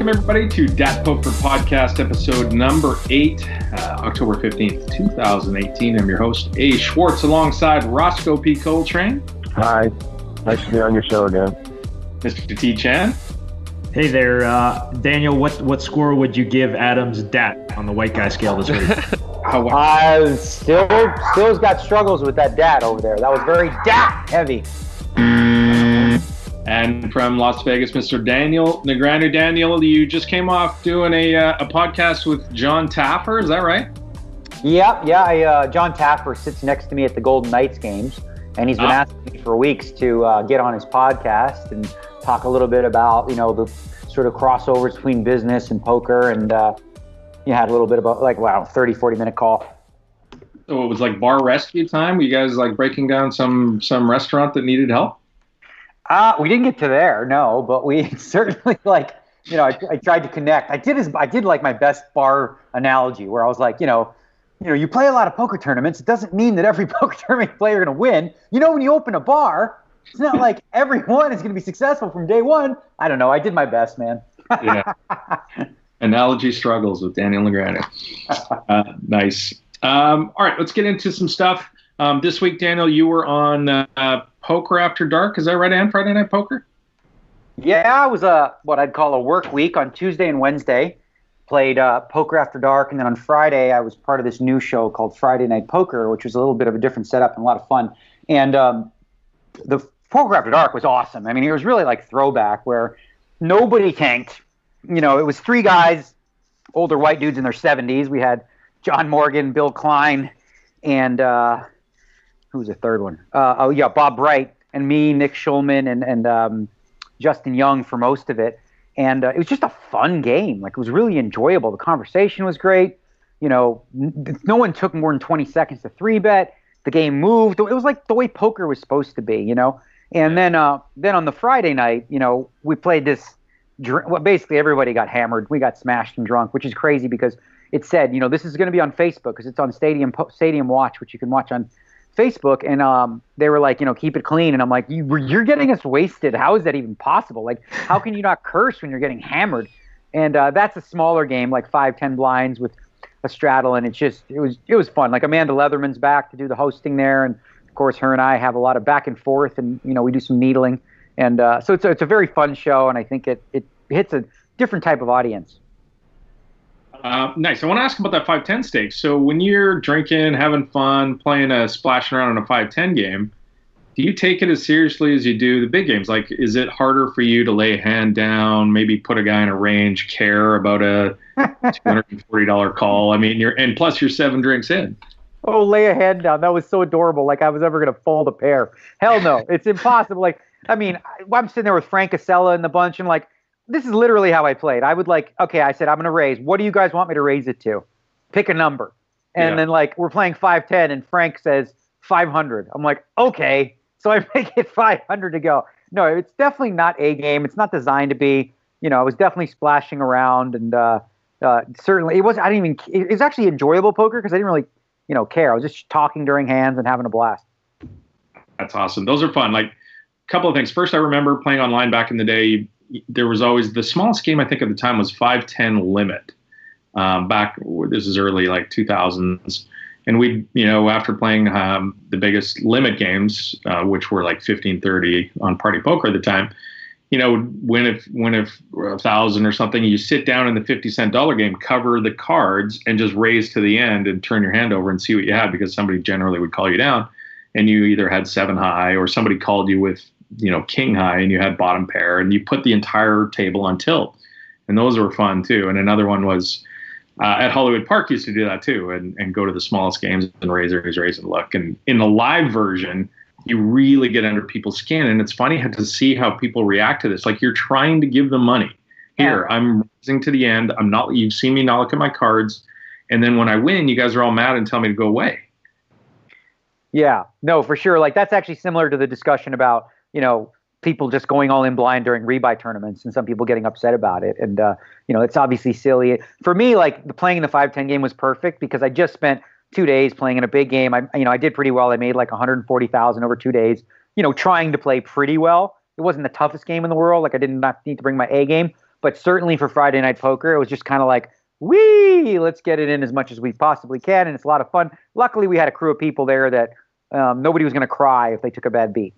Welcome, everybody, to DAT Poker Podcast, episode number 8, October 15th, 2018. I'm your host, A. Schwartz, alongside Roscoe P. Coltrane. Hi. Nice to be on your show again. Mr. T. Chan. Hey there, Daniel. What score would you give Adam's DAT on the white guy scale this week? Still's got struggles with that DAT over there. That was very DAT heavy. And from Las Vegas, Mr. Daniel Nguyen. Daniel, you just came off doing a podcast with John Taffer, is that right? Yeah. John Taffer sits next to me at the Golden Knights games, and he's been asking me for weeks to get on his podcast and talk a little bit about, the sort of crossovers between business and poker, and you had a little bit about 30, 40-minute call. So it was like bar rescue time? Were you guys like breaking down some restaurant that needed help? We didn't get to there, no, but we certainly I tried to connect. I did like my best bar analogy where I was like, you play a lot of poker tournaments. It doesn't mean that every poker tournament player is going to win. When you open a bar, it's not like everyone is going to be successful from day one. I don't know. I did my best, man. Yeah. Analogy struggles with Daniel Nguyen. Nice. All right, let's get into some stuff. This week, Daniel, you were on Poker After Dark. Is that right, Ann? Friday Night Poker? Yeah, it was what I'd call a work week. On Tuesday and Wednesday, played Poker After Dark. And then on Friday, I was part of this new show called Friday Night Poker, which was a little bit of a different setup and a lot of fun. And the Poker After Dark was awesome. I mean, it was really like throwback where nobody tanked. It was 3 guys, older white dudes in their 70s. We had John Morgan, Bill Klein, and who was the third one? Bob Bright, and me, Nick Schulman, and Justin Young for most of it. And it was just a fun game. It was really enjoyable. The conversation was great. No one took more than 20 seconds to 3-bet. The game moved. It was like the way poker was supposed to be, And then on the Friday night, we played this. Basically everybody got hammered. We got smashed and drunk, which is crazy because it said, this is going to be on Facebook because it's on Stadium Watch, which you can watch on Facebook. And they were like, keep it clean. And I'm like, you're getting us wasted. How is that even possible? How can you not curse when you're getting hammered? And that's a smaller game, like 5-10 blinds with a straddle. And it was fun. Amanda Leatherman's back to do the hosting there. And of course, her and I have a lot of back and forth, and, we do some needling. And so it's a very fun show, and I think it hits a different type of audience. Nice. I want to ask about that 5-10 stake. So when you're drinking, having fun, splashing around in a 5-10 game, do you take it as seriously as you do the big games? Is it harder for you to lay a hand down, maybe put a guy in a range, care about a $240 call? I mean, and plus you're 7 drinks in. Oh, lay a hand down. That was so adorable. I was ever going to fold a pair. Hell no. It's impossible. I'm sitting there with Frank Casella and the bunch, and this is literally how I played. I would okay, I said, I'm going to raise. What do you guys want me to raise it to? Pick a number. And then we're playing 5-10, and Frank says 500. I'm like, okay. So I make it 500 to go. No, it's definitely not a game. It's not designed to be. I was definitely splashing around, and certainly it was. It was actually enjoyable poker because I didn't really, care. I was just talking during hands and having a blast. That's awesome. Those are fun. Couple of things. First, I remember playing online back in the day. There was always the smallest game I think at the time was 5-10 limit. This is early 2000s, and we after playing the biggest limit games, which were 15-30 on Partypoker at the time, win if 1,000 or something, you sit down in the 50-cent dollar game, cover the cards, and just raise to the end and turn your hand over and see what you had, because somebody generally would call you down, and you either had 7 high or somebody called you with king high and you had bottom pair, and you put the entire table on tilt. And those were fun too. And another one was at Hollywood Park used to do that too, and go to the smallest games and raise and look. And in the live version, you really get under people's skin. And it's funny to see how people react to this. You're trying to give them money. Here, I'm raising to the end. You've seen me not look at my cards. And then when I win, you guys are all mad and tell me to go away. Yeah, no, for sure. That's actually similar to the discussion about, people just going all in blind during rebuy tournaments, and some people getting upset about it. And, it's obviously silly. For me, playing in the 5-10 game was perfect because I just spent 2 days playing in a big game. I did pretty well. I made 140,000 over 2 days, trying to play pretty well. It wasn't the toughest game in the world. I did not need to bring my A game, But certainly for Friday Night Poker, it was just kind of like, wee, let's get it in as much as we possibly can. And it's a lot of fun. Luckily, we had a crew of people there that nobody was going to cry if they took a bad beat.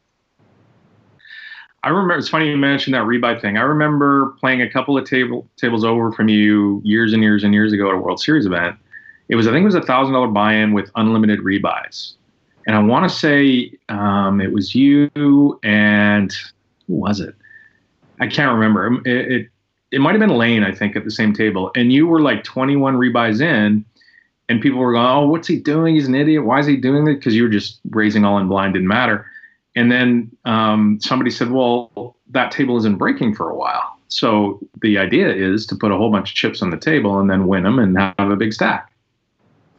I remember, it's funny you mentioned that rebuy thing. I remember playing a couple of tables over from you years and years and years ago at a World Series event. I think it was $1,000 buy-in with unlimited rebuys. And I want to say it was you and who was it? I can't remember. It might have been Lane, I think, at the same table. And you were like 21 rebuys in, and people were going, oh, what's he doing? He's an idiot. Why is he doing it? Because you were just raising all in blind, didn't matter. And then somebody said, well, that table isn't breaking for a while. So the idea is to put a whole bunch of chips on the table and then win them and have a big stack.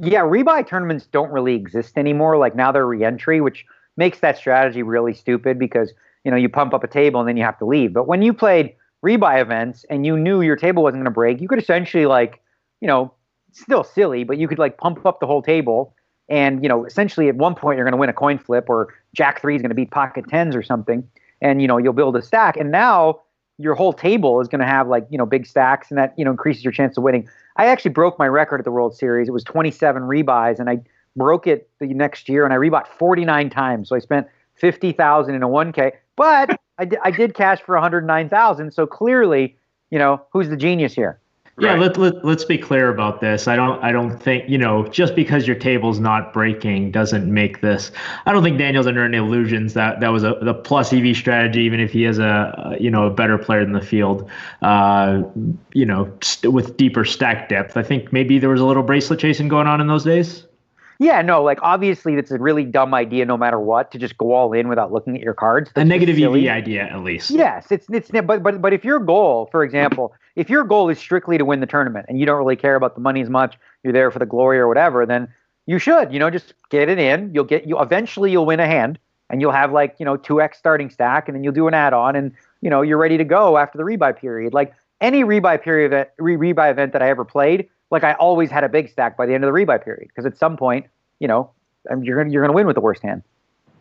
Yeah, rebuy tournaments don't really exist anymore. Like now they're re-entry, which makes that strategy really stupid because, you pump up a table and then you have to leave. But when you played rebuy events and you knew your table wasn't going to break, you could essentially still silly, but you could like pump up the whole table. And, essentially at one point you're going to win a coin flip or Jack 3 is going to beat pocket 10s or something. And, you'll build a stack. And now your whole table is going to have big stacks and that, increases your chance of winning. I actually broke my record at the World Series. It was 27 rebuys and I broke it the next year and I rebought 49 times. So I spent 50,000 in a 1K, but I did cash for 109,000. So clearly, who's the genius here? Yeah, let's be clear about this. I don't think, just because your table's not breaking doesn't make this. I don't think Daniel's under any illusions that was the plus EV strategy, even if he is a better player in the field, with deeper stack depth. I think maybe there was a little bracelet chasing going on in those days. Yeah, no, obviously it's a really dumb idea no matter what to just go all in without looking at your cards. That's a negative EV idea, at least. Yes, but if your goal, for example, if your goal is strictly to win the tournament and you don't really care about the money as much, you're there for the glory or whatever, then you should, just get it in. Eventually you'll win a hand and you'll have 2x starting stack and then you'll do an add-on and you're ready to go after the rebuy period. Like any rebuy event that I ever played, I always had a big stack by the end of the rebuy period because at some point, you're gonna win with the worst hand.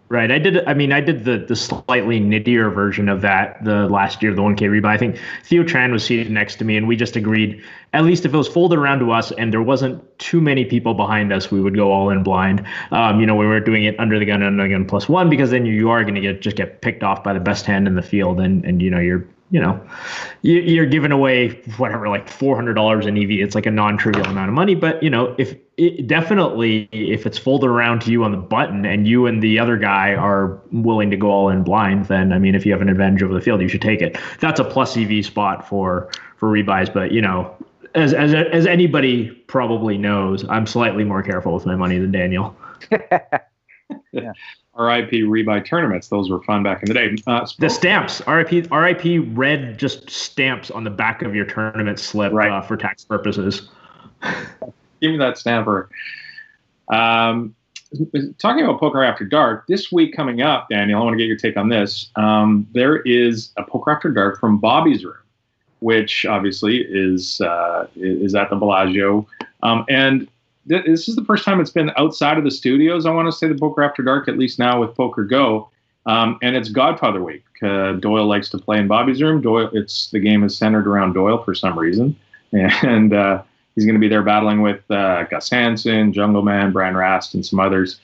Right. I did the slightly nittier version of that the last year of the 1K rebuy. I think Theo Tran was seated next to me and we just agreed, at least if it was folded around to us and there wasn't too many people behind us, we would go all in blind. We were doing it under the gun +1 because then you are going to get picked off by the best hand in the field and you're giving away whatever, like $400 in EV. It's like a non-trivial amount of money, but if it's folded around to you on the button and you and the other guy are willing to go all in blind, then if you have an advantage over the field, you should take it. That's a plus EV spot for rebuys, but as anybody probably knows, I'm slightly more careful with my money than Daniel. Yeah. RIP rebuy tournaments. Those were fun back in the day. The stamps, RIP red just stamps on the back of your tournament slip, right, for tax purposes. Give me that stamper. Talking about Poker After Dark, this week coming up, Daniel, I want to get your take on this. There is a Poker After Dark from Bobby's Room, which obviously is at the Bellagio. And this is the first time it's been outside of the studios, I want to say, the Poker After Dark, at least now with Poker Go. And it's Godfather Week. Doyle likes to play in Bobby's Room. The game is centered around Doyle for some reason. And he's going to be there battling with Gus Hansen, Jungle Man, Bran Rast, and some others,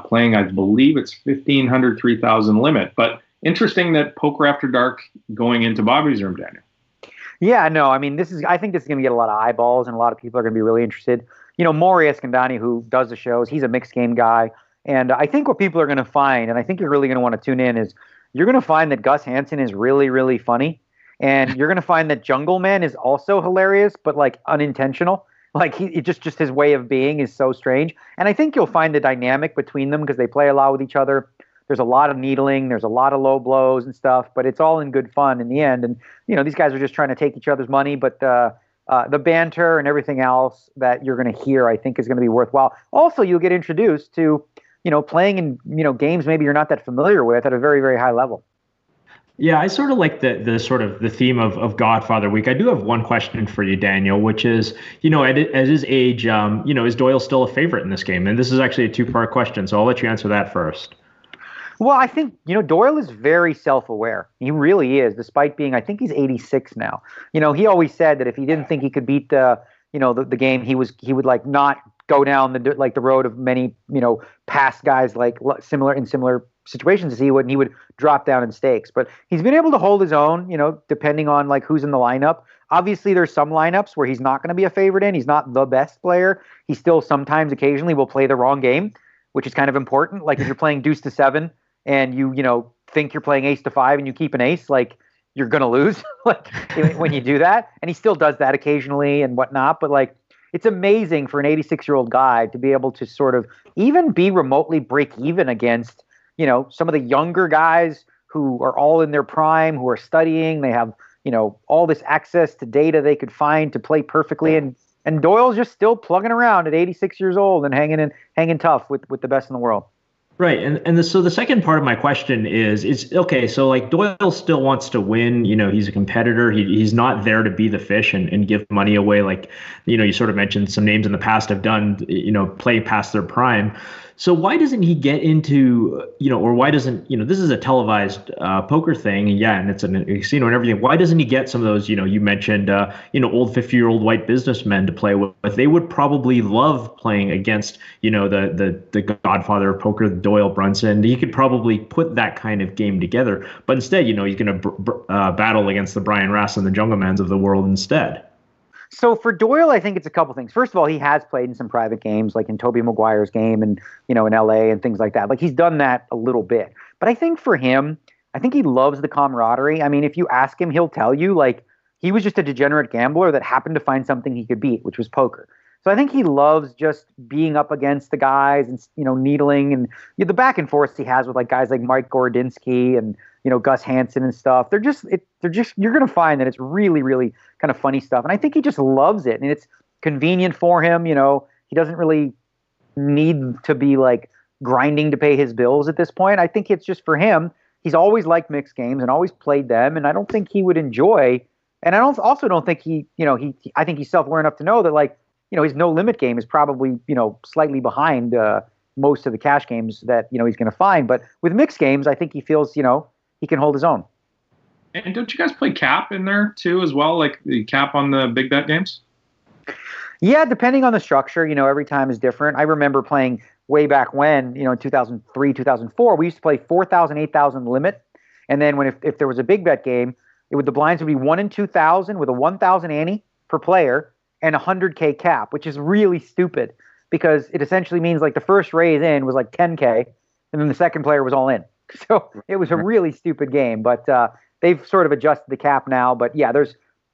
playing, I believe it's 1,500, 3,000 limit. But interesting that Poker After Dark going into Bobby's Room, Daniel. Yeah, no, I think this is going to get a lot of eyeballs and a lot of people are going to be really interested. Maury Escandani, who does the shows, he's a mixed game guy. And I think what people are going to find, and I think you're really going to want to tune in, is you're going to find that Gus Hansen is really, really funny. And you're going to find that Jungle Man is also hilarious, but unintentional. He just his way of being is so strange. And I think you'll find the dynamic between them because they play a lot with each other. There's a lot of needling. There's a lot of low blows and stuff, but it's all in good fun in the end. And, these guys are just trying to take each other's money, but the banter and everything else that you're going to hear, I think, is going to be worthwhile. Also, you'll get introduced to, playing in, games maybe you're not that familiar with at a very, very high level. Yeah, I sort of like the sort of the theme of Godfather Week. I do have one question for you, Daniel, which is, at his age, is Doyle still a favorite in this game? And this is actually a two-part question, so I'll let you answer that first. Well, I think, Doyle is very self-aware. He really is, despite being, I think he's 86 now. He always said that if he didn't think he could beat the game, he would like not go down the road of many, past guys like similar situations as he would, and he would drop down in stakes. But he's been able to hold his own, depending on like who's in the lineup. Obviously, there's some lineups where he's not going to be a favorite in. He's not the best player. He still occasionally will play the wrong game, which is kind of important. Like if you're playing deuce to 7 and you think you're playing ace to 5 and you keep an ace, like you're going to lose like when you do that. And he still does that occasionally and whatnot. But like, it's amazing for an 86-year-old guy to be able to sort of even be remotely break even against, some of the younger guys who are all in their prime, who are studying. They have, all this access to data they could find to play perfectly. And Doyle's just still plugging around at 86 years old and hanging tough with the best in the world. Right. So the second part of my question is okay, so like Doyle still wants to win, he's a competitor. He's not there to be the fish and give money away. Like, you sort of mentioned some names in the past have done, play past their prime. So why doesn't he get into, or why doesn't, this is a televised poker thing, and it's a casino and everything. Why doesn't he get some of those, you mentioned, old 50-year-old white businessmen to play with? They would probably love playing against, the godfather of poker, Doyle Brunson. He could probably put that kind of game together. But instead, he's going to battle against the Brian Rass and the Junglemans of the world instead. So for Doyle, I think it's a couple things. First of all, he has played in some private games, like in Toby Maguire's game and, in LA and things like that. Like he's done that a little bit. But I think for him, I think he loves the camaraderie. I mean, if you ask him, he'll tell you like he was just a degenerate gambler that happened to find something he could beat, which was poker. So I think he loves just being up against the guys and, needling and the back and forth he has with like guys like Mike Gorodinsky and, Gus Hansen and stuff. They're just, you're going to find that it's really, really kind of funny stuff. And I think he just loves it and it's convenient for him. He doesn't really need to be like grinding to pay his bills at this point. I think it's just for him. He's always liked mixed games and always played them. And I don't think he would enjoy, and I also don't think I think he's self-aware enough to know that like, his no limit game is probably, slightly behind most of the cash games that, he's going to find. But with mixed games, I think he feels, he can hold his own. And don't you guys play cap in there too as well? Like the cap on the big bet games? Yeah, depending on the structure, every time is different. I remember playing way back when, in 2003, 2004, we used to play 4,000, 8,000 limit. And then if there was a big bet game, the blinds would be 1 in 2,000 with a 1,000 ante per player and a 100K cap, which is really stupid because it essentially means like the first raise in was like 10K and then the second player was all in. So it was a really stupid game, but they've sort of adjusted the cap now. But yeah,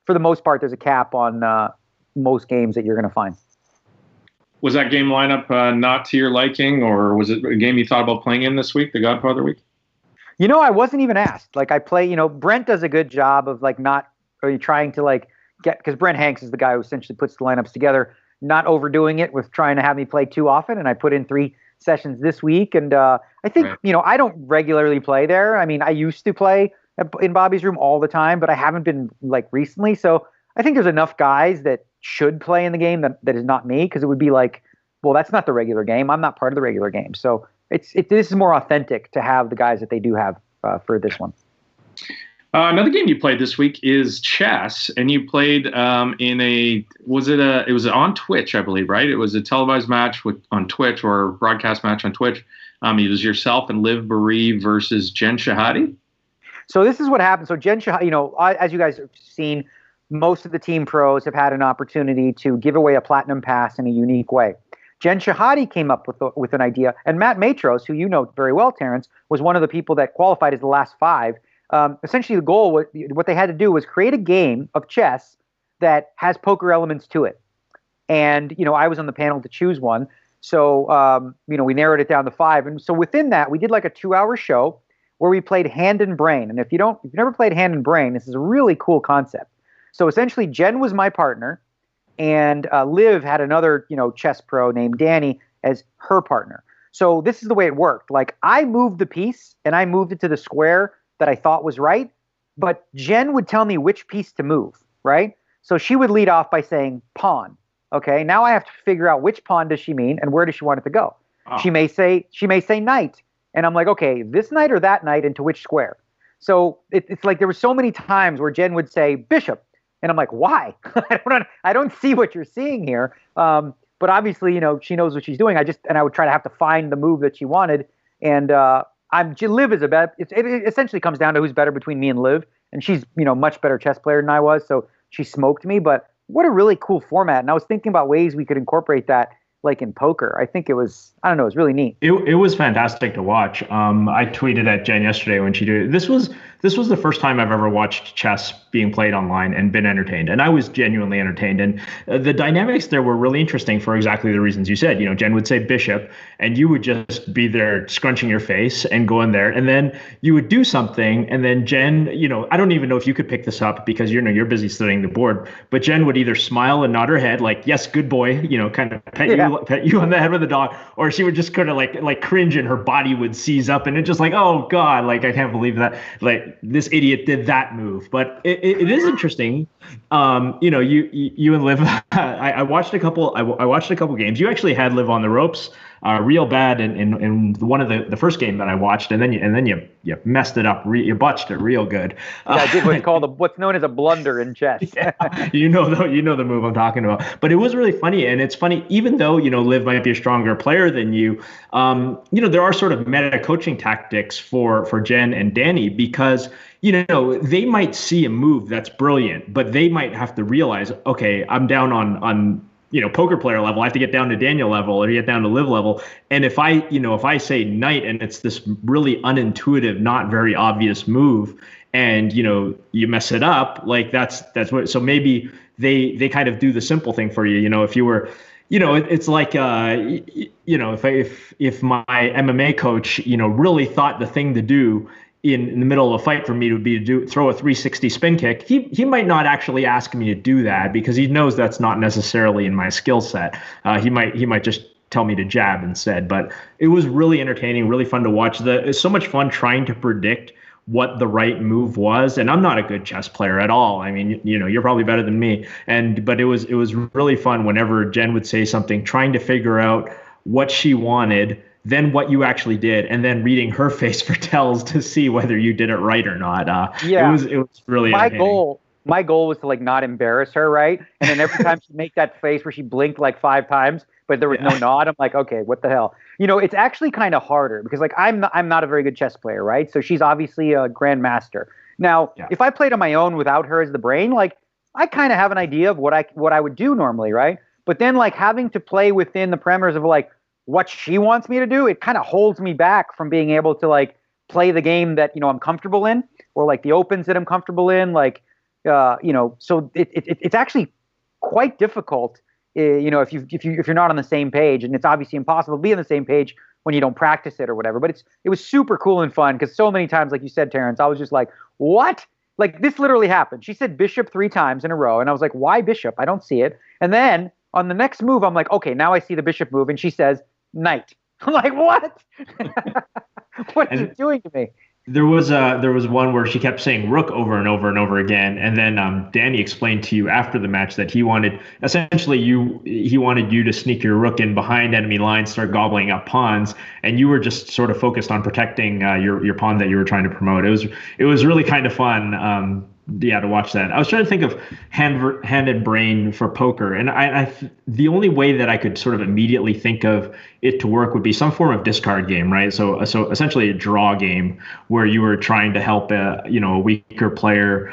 for the most part, there's a cap on most games that you're going to find. Was that game lineup not to your liking, or was it a game you thought about playing in this week, the Godfather week? I wasn't even asked. Like I play, Brent does a good job of like not trying to like because Brent Hanks is the guy who essentially puts the lineups together, not overdoing it with trying to have me play too often. And I put in 3 sessions this week. And I think, right. I don't regularly play there. I mean, I used to play in Bobby's room all the time, but I haven't been like recently. So I think there's enough guys that should play in the game that is not me, because it would be like, well, that's not the regular game. I'm not part of the regular game. So this is more authentic to have the guys that they do have for this one. Another game you played this week is chess, and you played it was on Twitch, I believe, right? It was a televised match on Twitch, or a broadcast match on Twitch. It was yourself and Liv Boeree versus Jen Shahade. So this is what happened. So Jen Shahade, as you guys have seen, most of the team pros have had an opportunity to give away a platinum pass in a unique way. Jen Shahade came up with an idea, and Matt Matros, who you know very well, Terrence, was one of the people that qualified as the last 5. Essentially, the goal, what they had to do was create a game of chess that has poker elements to it. And, I was on the panel to choose one. So, we narrowed it down to 5. And so within that, we did like a 2-hour show where we played hand and brain. And if you've never played hand and brain, this is a really cool concept. So essentially, Jen was my partner, and Liv had another, chess pro named Danny as her partner. So this is the way it worked. Like, I moved the piece and I moved it to the square that I thought was right, but Jen would tell me which piece to move, right? So she would lead off by saying pawn. Okay, now I have to figure out which pawn does she mean and where does she want it to go. Oh. She may say knight, And I'm like, okay, this night or that night, and to which square? So it's like there were so many times where Jen would say bishop, and I'm like, why? I don't see what you're seeing here. But obviously, she knows what she's doing. I would try to have to find the move that she wanted. And Liv is a bet. It essentially comes down to who's better between me and Liv. And she's, much better chess player than I was. So she smoked me. But what a really cool format. And I was thinking about ways we could incorporate that, like in poker. I think it was really neat. It was fantastic to watch. I tweeted at Jen yesterday when she did it. This was the first time I've ever watched chess being played online and been entertained. And I was genuinely entertained. And the dynamics there were really interesting for exactly the reasons you said. Jen would say bishop, and you would just be there scrunching your face and go in there. And then you would do something. And then Jen, I don't even know if you could pick this up because you're busy studying the board. But Jen would either smile and nod her head like, yes, good boy, kind of pet you on the head with a dog, or she would just kind of like cringe and her body would seize up, and it's just like, oh God, like I can't believe that, like this idiot did that move. But it is interesting. You and Liv, I watched a couple games. You actually had Liv on the ropes real bad in one of the first game that I watched, and then you messed it up. You botched it real good. I did what's known as a blunder in chess. Yeah, you know the move I'm talking about. But it was really funny, and it's funny even though Liv might be a stronger player than you. There are sort of meta coaching tactics for Jen and Danny because they might see a move that's brilliant, but they might have to realize, okay, I'm down on poker player level. I have to get down to Daniel level or get down to Liv level. And if I say knight and it's this really unintuitive, not very obvious move, and you mess it up, like that's what. So maybe they kind of do the simple thing for you. If you were, it's like if my MMA coach really thought the thing to do in the middle of a fight for me would be to throw a 360 spin kick, he might not actually ask me to do that because he knows that's not necessarily in my skill set. He might just tell me to jab instead. But it was really entertaining, really fun to watch. It's so much fun trying to predict what the right move was. And I'm not a good chess player at all. I mean, you're probably better than me. But it was really fun whenever Jen would say something, trying to figure out what she wanted, then what you actually did, and then reading her face for tells to see whether you did it right or not. It was really entertaining. My goal was to not embarrass her, right? And then every time she'd make that face where she blinked like 5 times, but there was no nod, I'm like, okay, what the hell? It's actually kind of harder because I'm not a very good chess player, right? So she's obviously a grandmaster. Now, if I played on my own without her as the brain, I kind of have an idea of what I would do normally, right? But then having to play within the parameters of what she wants me to do, it kind of holds me back from being able to play the game that I'm comfortable in, or the opens that I'm comfortable in, so it's actually quite difficult, if you're not on the same page, and it's obviously impossible to be on the same page when you don't practice it or whatever. But it was super cool and fun because so many times, like you said, Terrence, I was just like, what? This literally happened. She said bishop 3 times in a row, and I was like, why bishop? I don't see it. And then on the next move, I'm like, okay, now I see the bishop move, and she says knight. I'm like, what? What is it doing to me? There was one where she kept saying rook over and over and over again, and then Danny explained to you after the match that he wanted you to sneak your rook in behind enemy lines, start gobbling up pawns, and you were just sort of focused on protecting your pawn that you were trying to promote. It was really kind of fun. To watch that. I was trying to think of hand and brain for poker, and I the only way that I could sort of immediately think of it to work would be some form of discard game, right? So essentially a draw game where you were trying to help a weaker player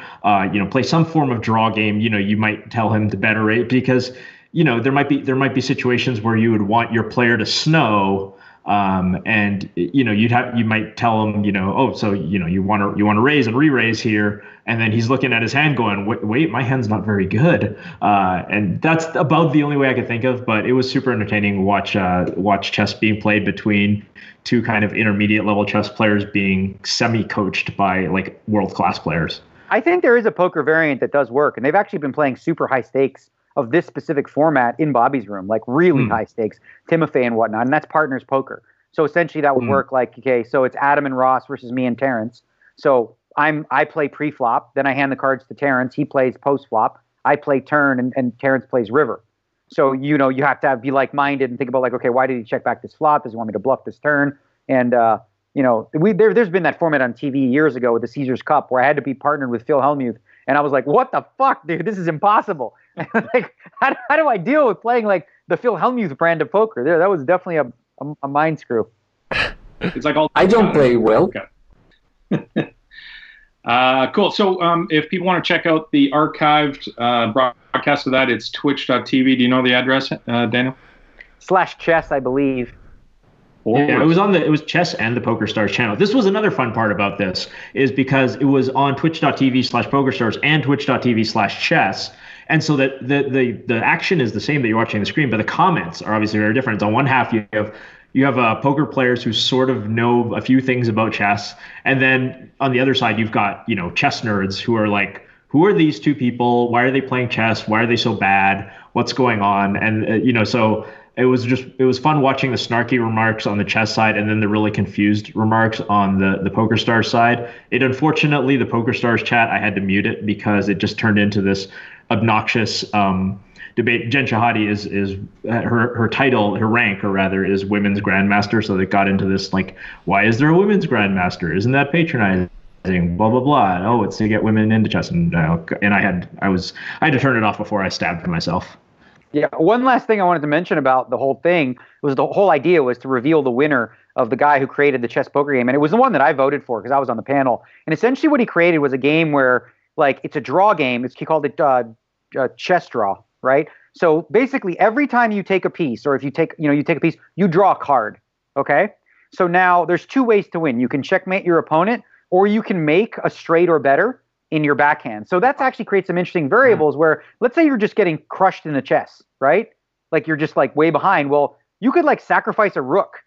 play some form of draw game. You might tell him to better rate because there might be situations where you would want your player to snow. And you might tell him, you want to raise and re-raise here, and then he's looking at his hand going, wait, my hand's not very good. And that's about the only way I could think of, but it was super entertaining to watch chess being played between 2 kind of intermediate level chess players being semi-coached by world-class players. I think there is a poker variant that does work, and they've actually been playing super high stakes of this specific format in Bobby's room, really high stakes, Timofey and whatnot, and that's partners poker. So essentially that would work so it's Adam and Ross versus me and Terrence. So I play pre-flop, then I hand the cards to Terrence, he plays post-flop, I play turn, and Terrence plays river. So you have to be like-minded and think about okay, why did he check back this flop? Does he want me to bluff this turn? And there's been that format on TV years ago with the Caesars Cup where I had to be partnered with Phil Hellmuth, and I was like, what the fuck, dude, this is impossible. Like, how do I deal with playing like the Phil Hellmuth brand of poker? That was definitely a mind screw. It's like all I don't play well. Okay. Cool. So if people want to check out the archived broadcast of that, it's twitch.tv. Do you know the address, Daniel? /chess, I believe. Yeah, it was chess and the PokerStars channel. This was another fun part about this, is because it was on twitch.tv/PokerStars and twitch.tv/chess. And so that the action is the same that you're watching on the screen, but the comments are obviously very different. On one half, you have poker players who sort of know a few things about chess, and then on the other side, you've got chess nerds who are like, who are these two people? Why are they playing chess? Why are they so bad? What's going on? And so it was fun watching the snarky remarks on the chess side, and then the really confused remarks on the PokerStars side. Unfortunately, the PokerStars chat, I had to mute it because it just turned into this obnoxious debate. Jen Shahade is her title, her rank, or rather, is women's grandmaster. So they got into this like, why is there a women's grandmaster? Isn't that patronizing? Blah blah blah. Oh, it's to get women into chess, and I had to turn it off before I stabbed myself. Yeah. One last thing I wanted to mention about the whole thing was the whole idea was to reveal the winner of the guy who created the chess poker game, and it was the one that I voted for because I was on the panel. And essentially, what he created was a game where like it's a draw game. He called it chess draw. Right. So basically every time you take a piece, or if you take a piece, you draw a card. OK, so now there's two ways to win. You can checkmate your opponent, or you can make a straight or better in your backhand. So that's actually creates some interesting variables where, let's say you're just getting crushed in the chess, right? Like you're just like way behind. Well, you could like sacrifice a rook,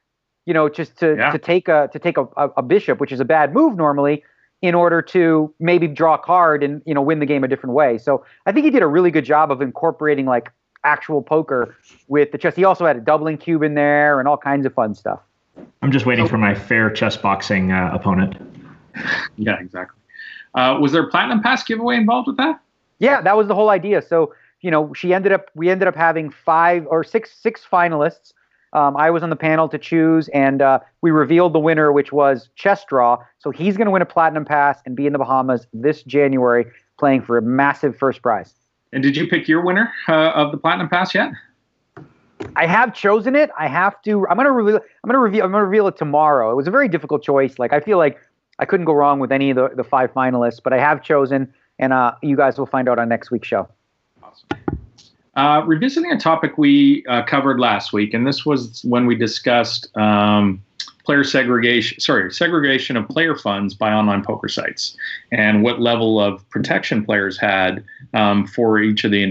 just to take a bishop, which is a bad move normally, in order to maybe draw a card and win the game a different way. So I think he did a really good job of incorporating like actual poker with the chess. He also had a doubling cube in there and all kinds of fun stuff. I'm just waiting for my fair chess boxing opponent. Yeah, exactly. Was there a Platinum Pass giveaway involved with that? Yeah, that was the whole idea. So we ended up having 5 or 6 finalists. I was on the panel to choose, and we revealed the winner, which was Chess Draw. So he's going to win a Platinum Pass and be in the Bahamas this January playing for a massive first prize. And did you pick your winner of the Platinum Pass yet? I have chosen it. I have to. I'm going to reveal it tomorrow. It was a very difficult choice. Like I feel like I couldn't go wrong with any of the 5 finalists, but I have chosen, and you guys will find out on next week's show. Awesome. Revisiting a topic we covered last week, and this was when we discussed segregation of player funds by online poker sites, and what level of protection players had for each of the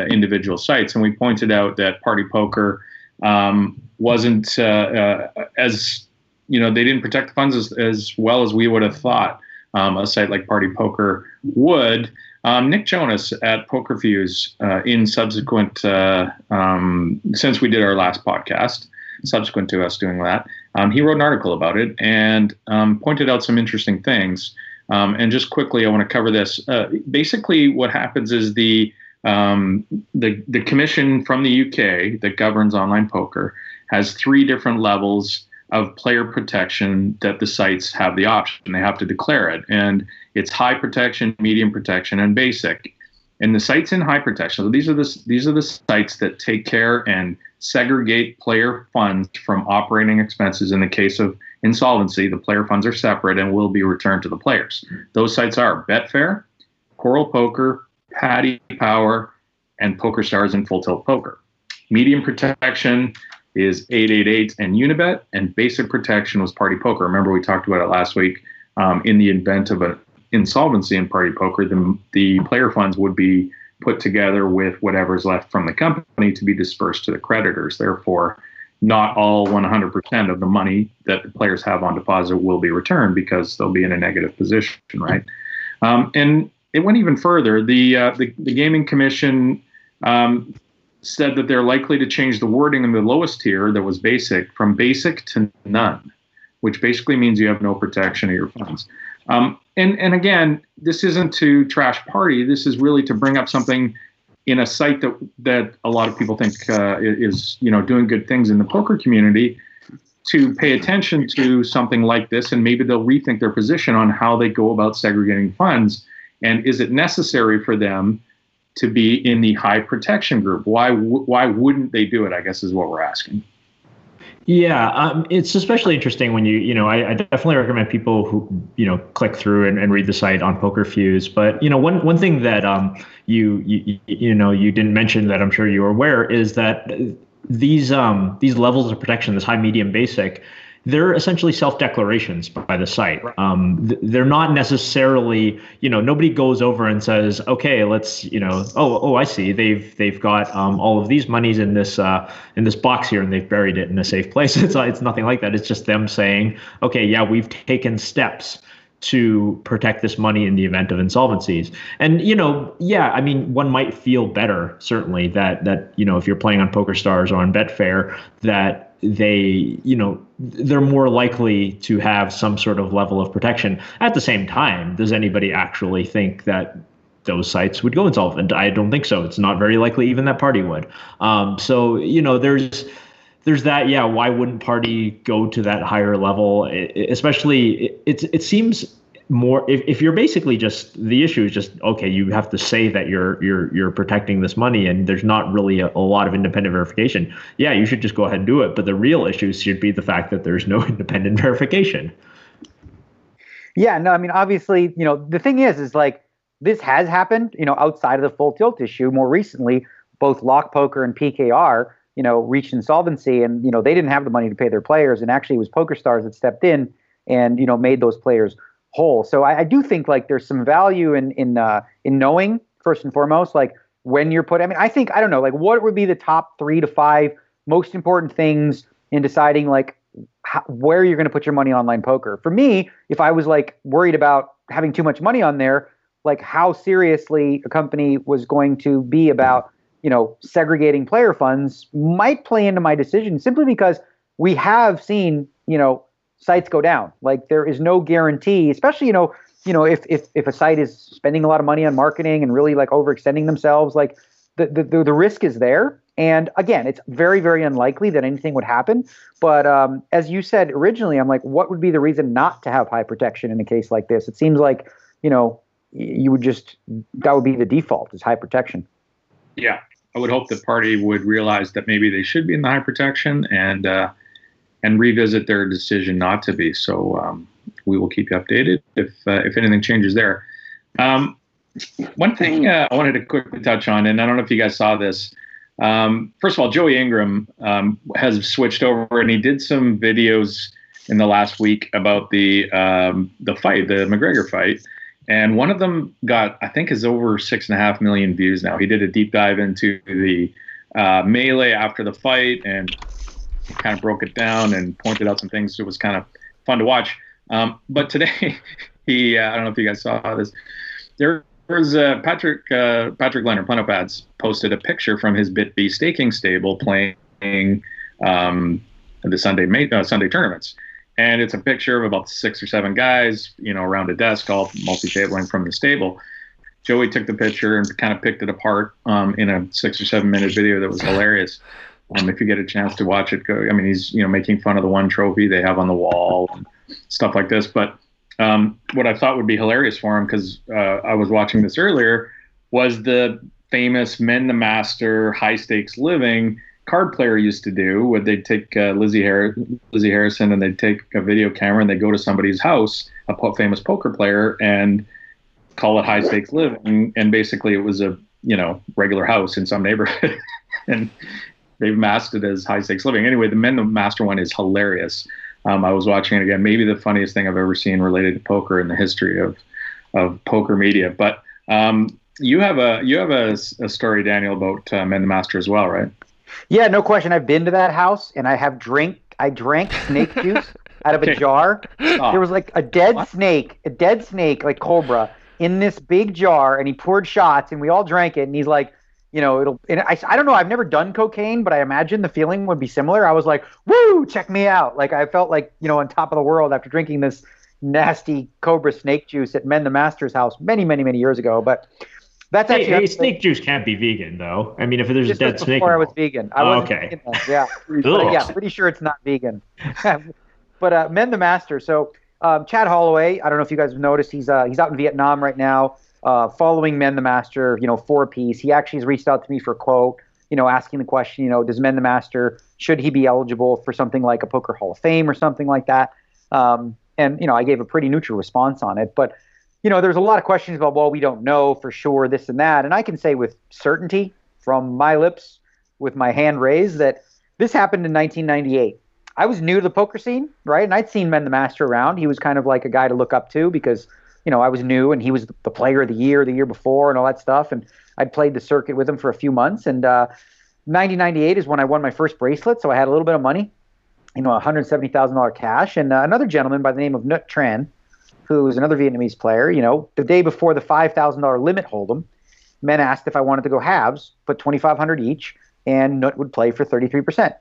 individual sites. And we pointed out that Partypoker wasn't as they didn't protect the funds as well as we would have thought a site like Partypoker would. Nick Jonas at Poker Fuse, in subsequent, since we did our last podcast, subsequent to us doing that, he wrote an article about it and pointed out some interesting things. And just quickly, I want to cover this. Basically, what happens is the commission from the UK that governs online poker has 3 different levels of player protection that the sites have the option. They have to declare it. And it's high protection, medium protection, and basic. And the sites in high protection, so these are the sites that take care and segregate player funds from operating expenses. In the case of insolvency, the player funds are separate and will be returned to the players. Those sites are Betfair, Coral Poker, Paddy Power, and PokerStars and Full Tilt Poker. Medium protection is 888 and Unibet, and basic protection was Partypoker. Remember, we talked about it last week. In the event of an insolvency in Partypoker, the player funds would be put together with whatever's left from the company to be dispersed to the creditors. Therefore, not all 100% of the money that the players have on deposit will be returned because they'll be in a negative position, right? And it went even further. The Gaming Commission said that they're likely to change the wording in the lowest tier that was basic from basic to none, which basically means you have no protection of your funds. And again, this isn't to trash Party. This is really to bring up something in a site that a lot of people think is doing good things in the poker community. to pay attention to something like this, and maybe they'll rethink their position on how they go about segregating funds. And is it necessary for them to be in the high protection group? Why wouldn't they do it, I guess, is what we're asking. Yeah, it's especially interesting when I definitely recommend people who, click through and read the site on Poker Fuse. But, one thing that you didn't mention that I'm sure you were aware is that these levels of protection, this high, medium, basic, they're essentially self-declarations by the site. They're not necessarily, nobody goes over and says, okay, let's, I see they've got all of these monies in this box here and they've buried it in a safe place. It's nothing like that. It's just them saying, okay, yeah, we've taken steps to protect this money in the event of insolvencies. And, one might feel better, certainly, that if you're playing on PokerStars or on Betfair, that they're more likely to have some sort of level of protection. At the same time, does anybody actually think that those sites would go insolvent? I don't think so. It's not very likely even that Party would. There's that. Yeah, why wouldn't Party go to that higher level? Especially, it seems more if you're basically just, the issue is just, okay, you have to say that you're protecting this money and there's not really a lot of independent verification. Yeah, you should just go ahead and do it. But the real issue should be the fact that there's no independent verification. Yeah, no, I mean, obviously, the thing is like, this has happened, outside of the full tilt issue. More recently, both Lock Poker and PKR, reached insolvency, and, they didn't have the money to pay their players. And actually it was PokerStars that stepped in and, made those players whole. So I do think like there's some value in knowing, first and foremost, like when you're I don't know, like what would be the top 3 to 5 most important things in deciding like where you're going to put your money online poker. For me, if I was like worried about having too much money on there, like how seriously a company was going to be about, segregating player funds might play into my decision, simply because we have seen, sites go down. Like there is no guarantee, especially, if a site is spending a lot of money on marketing and really like overextending themselves, like the risk is there. And again, it's very, very unlikely that anything would happen. But as you said originally, I'm like, what would be the reason not to have high protection in a case like this? It seems like, you would that would be the default, is high protection. Yeah. I would hope the Party would realize that maybe they should be in the high protection and revisit their decision not to be. So we will keep you updated if anything changes there. One thing I wanted to quickly touch on, and I don't know if you guys saw this. First of all, Joey Ingram has switched over, and he did some videos in the last week about the fight, the McGregor fight. And one of them is over 6.5 million views now. He did a deep dive into the melee after the fight and kind of broke it down and pointed out some things. It was kind of fun to watch. But today, I don't know if you guys saw this. There's Patrick Leonard, Planopads, posted a picture from his BitB staking stable playing the Sunday tournaments. And it's a picture of about 6 or 7 guys, around a desk, all multi-tabling from the stable. Joey took the picture and kind of picked it apart in a 6 or 7 minute video that was hilarious. If you get a chance to watch it, he's making fun of the one trophy they have on the wall and stuff like this. But what I thought would be hilarious for him, because I was watching this earlier, was the famous Men the Master high stakes living card player used to do, where they'd take Lizzie Harrison and they'd take a video camera and they'd go to somebody's house, a famous poker player, and call it high stakes living. And basically it was a, regular house in some neighborhood. And they've masked it as high stakes living. Anyway, the Men the Master one is hilarious. I was watching it again, maybe the funniest thing I've ever seen related to poker in the history of poker media. But you have a story, Daniel, about Men the Master as well, right? Yeah, no question. I've been to that house, and I drank snake juice out of a jar. Oh. There was like a dead snake, like cobra, in this big jar, and he poured shots, and we all drank it. And he's like, I don't know. I've never done cocaine, but I imagine the feeling would be similar. I was like, woo, check me out. Like I felt like, on top of the world after drinking this nasty cobra snake juice at Men the Master's house many, many, many years ago. But That's Hey, actually snake juice can't be vegan, though. I mean, if there's a this dead was snake. before I was vegan. I wasn't vegan then, yeah. But, yeah, pretty sure it's not vegan. But Men the Master. So Chad Holloway, I don't know if you guys have noticed, he's out in Vietnam right now, following Men the Master, 4-piece. He actually has reached out to me for a quote, asking the question, does Men the Master, should he be eligible for something like a Poker Hall of Fame or something like that? And I gave a pretty neutral response on it. But there's a lot of questions about, well, we don't know for sure this and that. And I can say with certainty from my lips, with my hand raised, that this happened in 1998. I was new to the poker scene, right? And I'd seen Men the Master around. He was kind of like a guy to look up to because, I was new and he was the player of the year before and all that stuff. And I'd played the circuit with him for a few months. And 1998 is when I won my first bracelet. So I had a little bit of money, $170,000 cash. And another gentleman by the name of Nguyen Tran, who's another Vietnamese player, the day before the $5,000 limit hold'em, Men asked if I wanted to go halves, put $2,500 each, and Nut would play for 33%.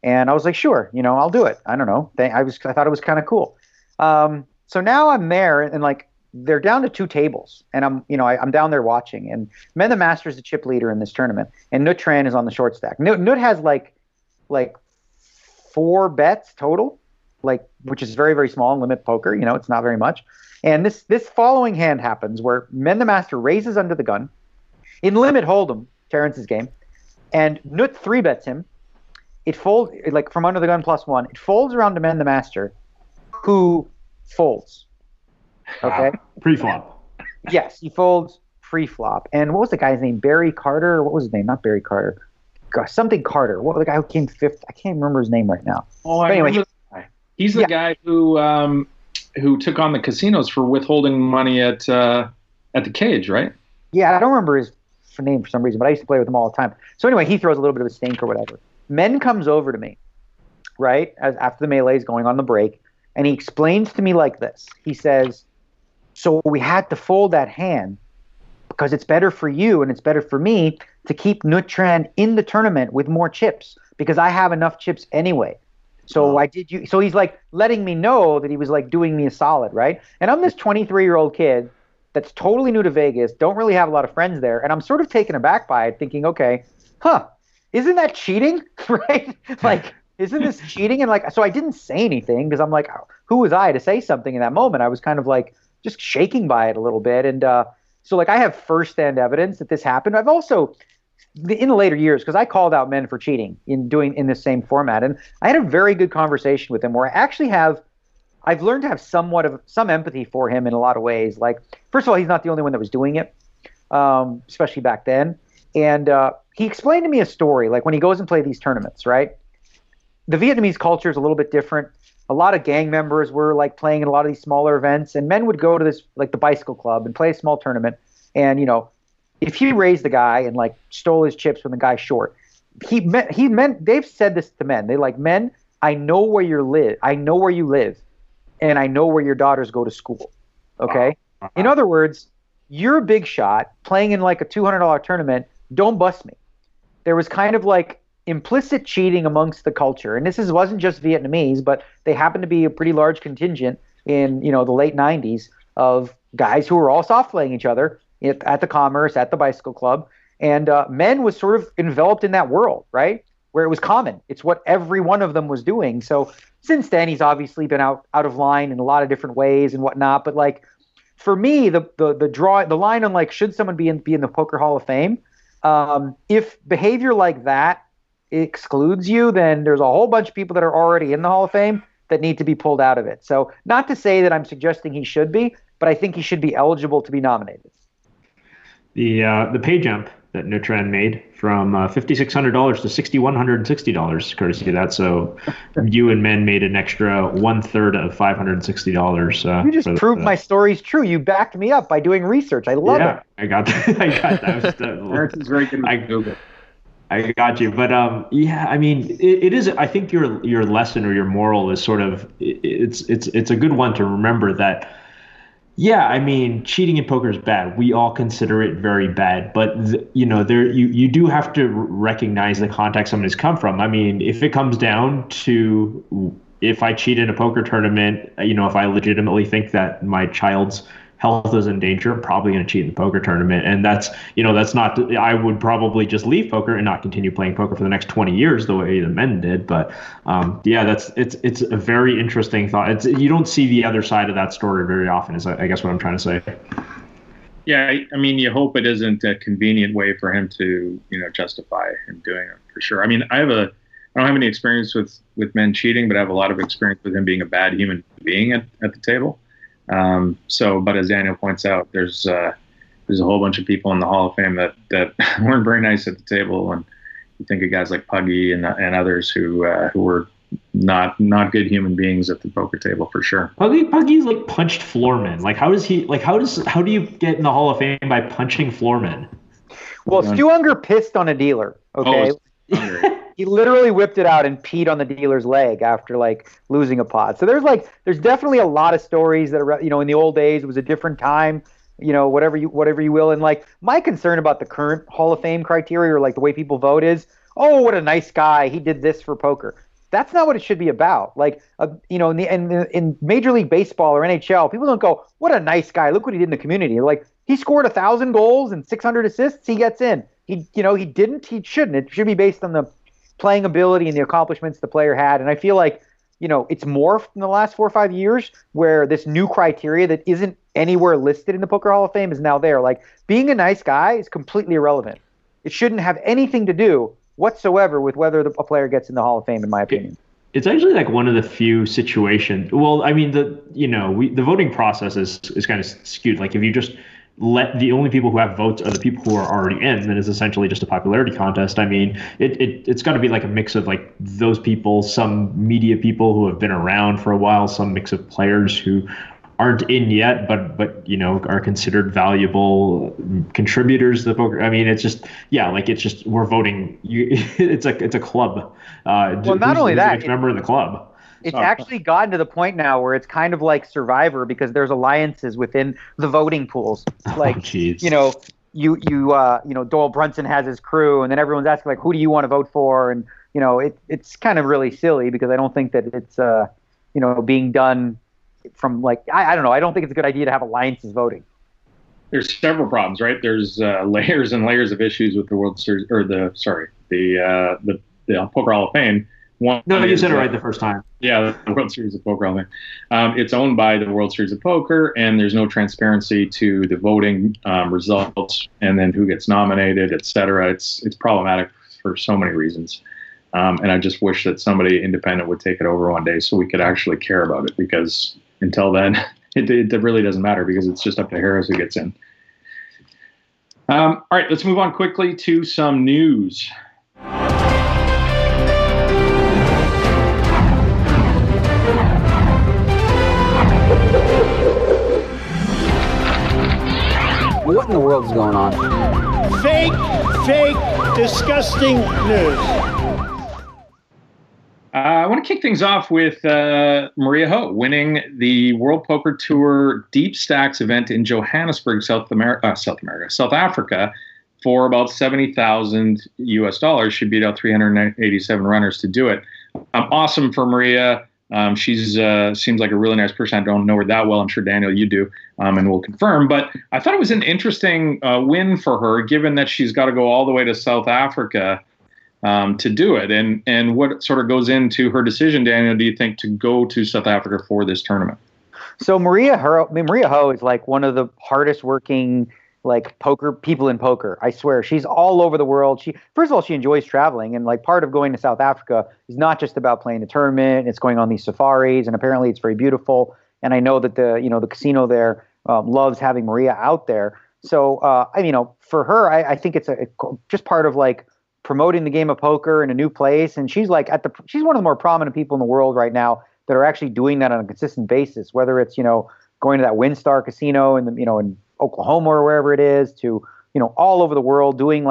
And I was like, sure, I'll do it. I don't know. I thought it was kind of cool. So now I'm there, and like they're down to 2 tables, and I'm down there watching. And Men the Master is the chip leader in this tournament, and Nguyen Tran is on the short stack. Nut has like 4 bets total, which is very, very small in limit poker. It's not very much. And this following hand happens where Men the Master raises under the gun in limit hold'em, Terrence's game, and Nut 3-bets him. It folds from under the gun +1. It folds around to Men the Master, who folds. Okay, pre-flop. Yes, he folds pre-flop. And what was the guy's name? Barry Carter? What was his name? Not Barry Carter. Gosh, something Carter. What was the guy who came 5th? I can't remember his name right now. Oh, I remember. He's the guy who took on the casinos for withholding money at the cage, right? Yeah, I don't remember his name for some reason, but I used to play with him all the time. So anyway, he throws a little bit of a stink or whatever. Men comes over to me, right, after the melee is going on the break, and he explains to me like this. He says, so we had to fold that hand because it's better for you and it's better for me to keep Nguyen Tran in the tournament with more chips because I have enough chips anyway. So so he's like letting me know that he was like doing me a solid, right? And I'm this 23-year-old kid that's totally new to Vegas, don't really have a lot of friends there, and I'm sort of taken aback by it, thinking, okay, isn't that cheating, right? Like, isn't this cheating? And so I didn't say anything because I'm like, who was I to say something in that moment? I was kind of like just shaking by it a little bit. And so I have firsthand evidence that this happened. I've also, in the later years, because I called out Men for cheating in this same format, and I had a very good conversation with him where I've learned to have somewhat of some empathy for him in a lot of ways. Like, first of all, he's not the only one that was doing it, especially back then. And he explained to me a story, like when he goes and play these tournaments, right? The Vietnamese culture is a little bit different. A lot of gang members were like playing in a lot of these smaller events, and Men would go to this, like the bicycle club, and play a small tournament. And, if he raised the guy and like stole his chips when the guy's short, they've said this to Men. They like, Men, I know where you live. And I know where your daughters go to school. Okay. In other words, you're a big shot playing in like a $200 tournament. Don't bust me. There was kind of like implicit cheating amongst the culture. And this wasn't just Vietnamese, but they happened to be a pretty large contingent in, the late 90s of guys who were all soft playing each other at the Commerce, at the bicycle club. And Men was sort of enveloped in that world, right? Where it was common. It's what every one of them was doing. So since then, he's obviously been out of line in a lot of different ways and whatnot. But like, for me, the line on like, should someone be in the Poker Hall of Fame? If behavior like that excludes you, then there's a whole bunch of people that are already in the Hall of Fame that need to be pulled out of it. So not to say that I'm suggesting he should be, but I think he should be eligible to be nominated. The pay jump that Nguyen Tran made from $5,600 to $6,160, courtesy of that. So you and Men made an extra 1/3 of $560. You just proved my story's true. You backed me up by doing research. I love it. I got that. Eric is very good at Google. I got you, but I mean, it is. I think your lesson or your moral is sort of it's a good one to remember that. Yeah, I mean, cheating in poker is bad. We all consider it very bad, but you do have to recognize the context somebody's come from. I mean, if it comes down to if I cheat in a poker tournament, if I legitimately think that my child's health is in danger, I'm probably going to cheat in the poker tournament. And that's not, I would probably just leave poker and not continue playing poker for the next 20 years the way the men did. But it's a very interesting thought. You don't see the other side of that story very often, is I guess what I'm trying to say. Yeah, I mean, you hope it isn't a convenient way for him to, justify him doing it, for sure. I mean, I don't have any experience with men cheating, but I have a lot of experience with him being a bad human being at the table. But as Daniel points out, there's a whole bunch of people in the Hall of Fame that weren't very nice at the table, and you think of guys like Puggy and others who were not good human beings at the poker table, for sure. Puggy's like punched floormen. Like how do you get in the Hall of Fame by punching floormen? Well, Stu Unger pissed on a dealer. Okay. He literally whipped it out and peed on the dealer's leg after losing a pot. So there's definitely a lot of stories that are, in the old days it was a different time, whatever you will. And my concern about the current Hall of Fame criteria or the way people vote is, oh, what a nice guy, he did this for poker. That's not what it should be about. In Major League Baseball or NHL, people don't go, what a nice guy, look what he did in the community. He scored 1,000 goals and 600 assists, he gets in. He didn't, he shouldn't. It should be based on the playing ability and the accomplishments the player had. And I feel it's morphed in the last 4 or 5 years where this new criteria that isn't anywhere listed in the Poker Hall of Fame is now there. Being a nice guy is completely irrelevant. It shouldn't have anything to do whatsoever with whether a player gets in the Hall of Fame, in my opinion. It's actually one of the few situations. Well, I mean, the voting process is kind of skewed. If you just let the only people who have votes are the people who are already in, then it's essentially just a popularity contest. I mean, it's got to be a mix of those people, some media people who have been around for a while, some mix of players who aren't in yet, but are considered valuable contributors to the poker. I mean, it's just we're voting. It's a club. Well, not only that, it's member of the club. It's actually gotten to the point now where it's kind of like Survivor because there's alliances within the voting pools. Doyle Brunson has his crew, and then everyone's asking who do you want to vote for? And it's kind of really silly because I don't think that it's being done from I don't know. I don't think it's a good idea to have alliances voting. There's several problems, right? There's layers and layers of issues with the World Series or the Poker Hall of Fame. You said it right the first time. Yeah, the World Series of Poker Hall of Fame. It's owned by the World Series of Poker, and there's no transparency to the voting results, and then who gets nominated, et cetera. It's problematic for so many reasons. And I just wish that somebody independent would take it over one day so we could actually care about it, because until then, it really doesn't matter because it's just up to Harris who gets in. All right, let's move on quickly to some news. What in the world is going on? Fake, disgusting news. I want to kick things off with Maria Ho winning the World Poker Tour Deep Stacks event in Johannesburg, South Africa, for about $70,000 US. She beat out 387 runners to do it. Awesome for Maria. She's seems like a really nice person. I don't know her that well. I'm sure, Daniel, you do, and we'll confirm. But I thought it was an interesting win for her, given that she's got to go all the way to South Africa to do it. And what sort of goes into her decision, Daniel, do you think, to go to South Africa for this tournament? So Maria Ho is one of the hardest working poker people in poker. I swear, she's all over the world. First of all, she enjoys traveling, and part of going to South Africa is not just about playing a tournament. It's going on these safaris, and apparently it's very beautiful. And I know that the casino there loves having Maria out there. So for her, I think it's just part of promoting the game of poker in a new place. And she's she's one of the more prominent people in the world right now that are actually doing that on a consistent basis. Whether it's going to that WinStar casino in Oklahoma or wherever it is, to all over the world, doing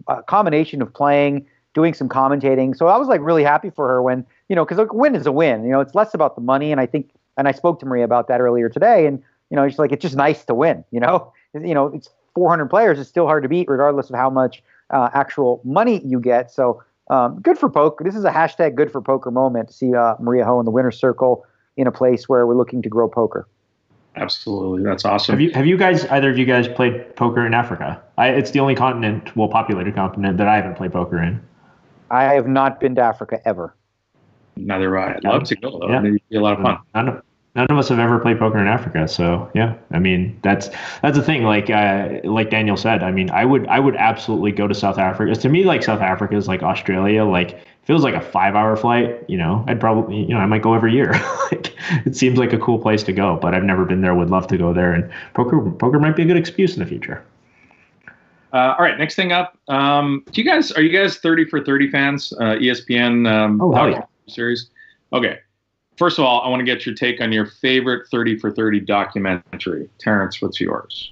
a combination of playing, doing some commentating. So I was really happy for her when because a win is a win. It's less about the money, and I spoke to Maria about that earlier today, and she's it's just nice to win. It's 400 players. It's still hard to beat, regardless of how much actual money you get. So good for poker. This is a hashtag good for poker moment to see Maria Ho in the winner's circle in a place where we're looking to grow poker. Absolutely. That's awesome. Have you guys, either of you guys, played poker in Africa? It's the only continent, populated continent, that I haven't played poker in. I have not been to Africa ever. Neither have I. I'd love to go, though. Yeah. It'd be a lot of fun. None of us have ever played poker in Africa, so yeah. I mean, that's the thing. Like Daniel said, I mean, I would absolutely go to South Africa. To me, like, South Africa is like Australia. Like, feels like a 5-hour flight. I'd probably, I might go every year. Like, it seems like a cool place to go, but I've never been there. Would love to go there, and poker might be a good excuse in the future. All right, next thing up. Are you guys 30 for 30 fans? ESPN series. Okay. First of all, I want to get your take on your favorite 30 for 30 documentary. Terrence, what's yours?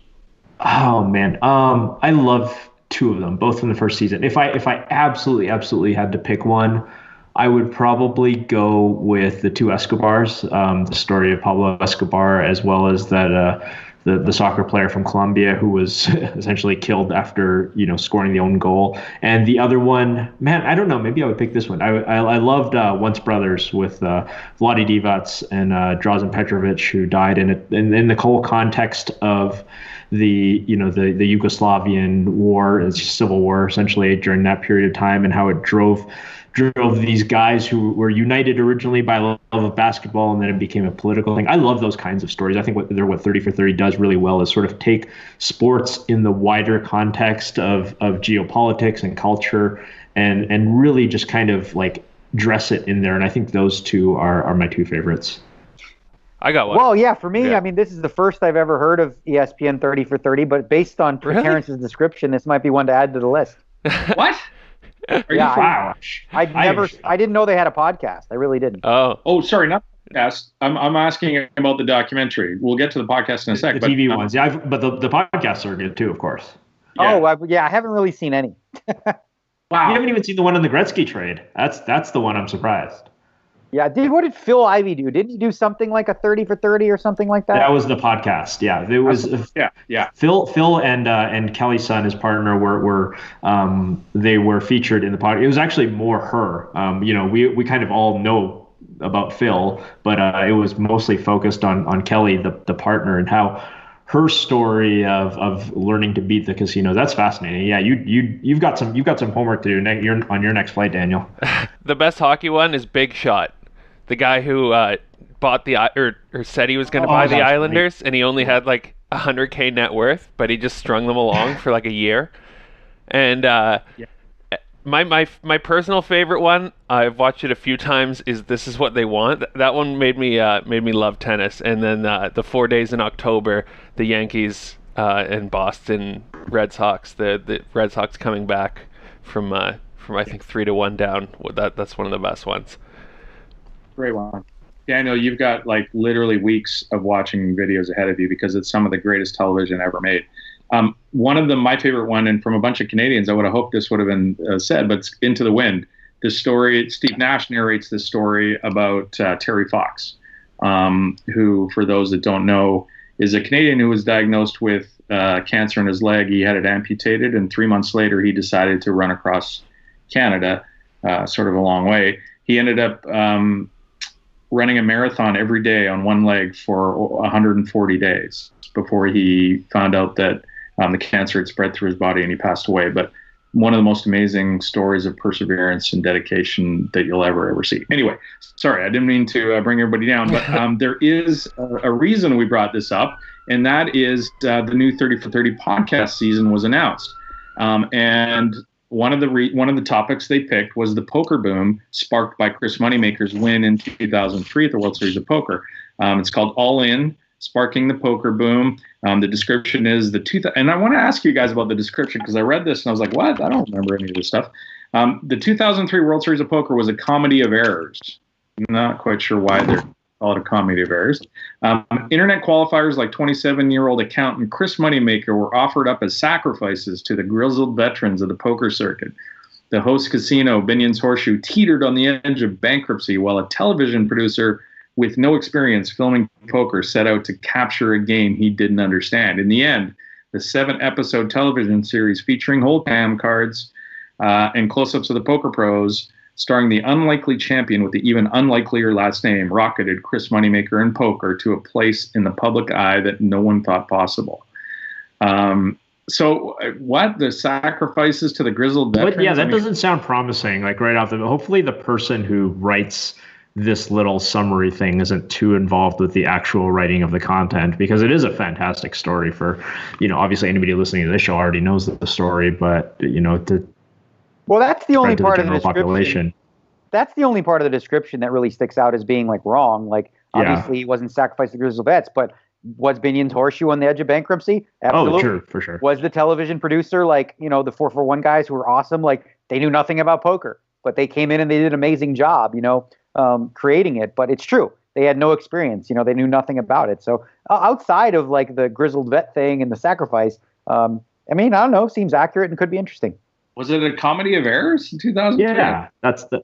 Oh man, I love two of them, both from the first season. If I absolutely had to pick one, I would probably go with the two Escobars, the story of Pablo Escobar, as well as that the soccer player from Colombia who was essentially killed after scoring the own goal. And the other one, man, I don't know, maybe I would pick this one. I loved Once Brothers with Vlade Divac and Drazen Petrovic, who died in the whole context of the Yugoslavian war, civil war essentially during that period of time, and how it drove these guys who were united originally by love of basketball, and then it became a political thing. I love those kinds of stories. I think what 30 for 30 does really well is sort of take sports in the wider context of geopolitics and culture, and really just kind of like dress it in there. And I think those two are my two favorites. I got one. Well, yeah, for me, I mean, this is the first I've ever heard of ESPN 30 for 30, but based on Terrence's description, this might be one to add to the list. What? Wow. I didn't know they had a podcast. I really didn't. Oh, sorry, not podcast. I'm asking about the documentary. We'll get to the podcast in a sec. The TV ones, yeah, but the podcasts are good too, of course. Yeah. I haven't really seen any. Wow. You haven't even seen the one in the Gretzky trade. That's the one I'm surprised. Yeah, what did Phil Ivey do? Didn't he do something like a 30 for 30 or something like that? That was the podcast. Yeah, there was. Yeah. Phil and Kelly's son, his partner, were they were featured in the podcast. It was actually more her. We kind of all know about Phil, but it was mostly focused on Kelly, the partner, and how her story of learning to beat the casino. That's fascinating. Yeah, you've got some homework to do on your next flight, Daniel. The best hockey one is Big Shot. The guy who bought or said he was going to buy the Islanders, and he only had like $100K net worth, but he just strung them along for like a year. And my personal favorite one, I've watched it a few times, is This Is What They Want. That one made me love tennis. And then the 4 days in October, the Yankees and Boston Red Sox. The Red Sox coming back from I think 3-1 down. That's one of the best ones. Great one. Daniel, you've got like literally weeks of watching videos ahead of you because it's some of the greatest television ever made. One of them, my favorite one, and from a bunch of Canadians, I would have hoped this would have been said, but it's Into the Wind. This story, Steve Nash narrates this story about Terry Fox, who, for those that don't know, is a Canadian who was diagnosed with cancer in his leg. He had it amputated, and 3 months later, he decided to run across Canada, sort of a long way. He ended up running a marathon every day on one leg for 140 days before he found out that the cancer had spread through his body and he passed away. But one of the most amazing stories of perseverance and dedication that you'll ever see. Anyway, sorry, I didn't mean to bring everybody down, but there is a reason we brought this up, and that is the new 30 for 30 podcast season was announced. And one of the topics they picked was the poker boom sparked by Chris Moneymaker's win in 2003 at the World Series of Poker. It's called All In, Sparking the Poker Boom. The description is and I want to ask you guys about the description because I read this and I was like, what? I don't remember any of this stuff. The 2003 World Series of Poker was a comedy of errors. I'm not quite sure why they're called a comedy of errors. Internet qualifiers like 27-year-old accountant Chris Moneymaker were offered up as sacrifices to the grizzled veterans of the poker circuit. The host casino, Binion's Horseshoe, teetered on the edge of bankruptcy while a television producer with no experience filming poker set out to capture a game he didn't understand. In the end, the 7-episode television series featuring whole cam cards and close-ups of the poker pros starring the unlikely champion with the even unlikelier last name, rocketed Chris Moneymaker in poker to a place in the public eye that no one thought possible. So what? The sacrifices to the grizzled veterans? But yeah, that doesn't sound promising. Like right off the bat. Hopefully the person who writes this little summary thing isn't too involved with the actual writing of the content, because it is a fantastic story for, obviously anybody listening to this show already knows the story, but well, that's the only part of the description. Population. That's the only part of the description that really sticks out as being like wrong. Like obviously he wasn't sacrificed to grizzled vets, but was Binion's horseshoe on the edge of bankruptcy? Absolutely. Oh, sure, for sure. Was the television producer like, the 441 guys who were awesome? Like they knew nothing about poker, but they came in and they did an amazing job, creating it. But it's true. They had no experience. They knew nothing about it. So outside of like the grizzled vet thing and the sacrifice, I don't know, seems accurate and could be interesting. Was it a comedy of errors in 2003? Yeah,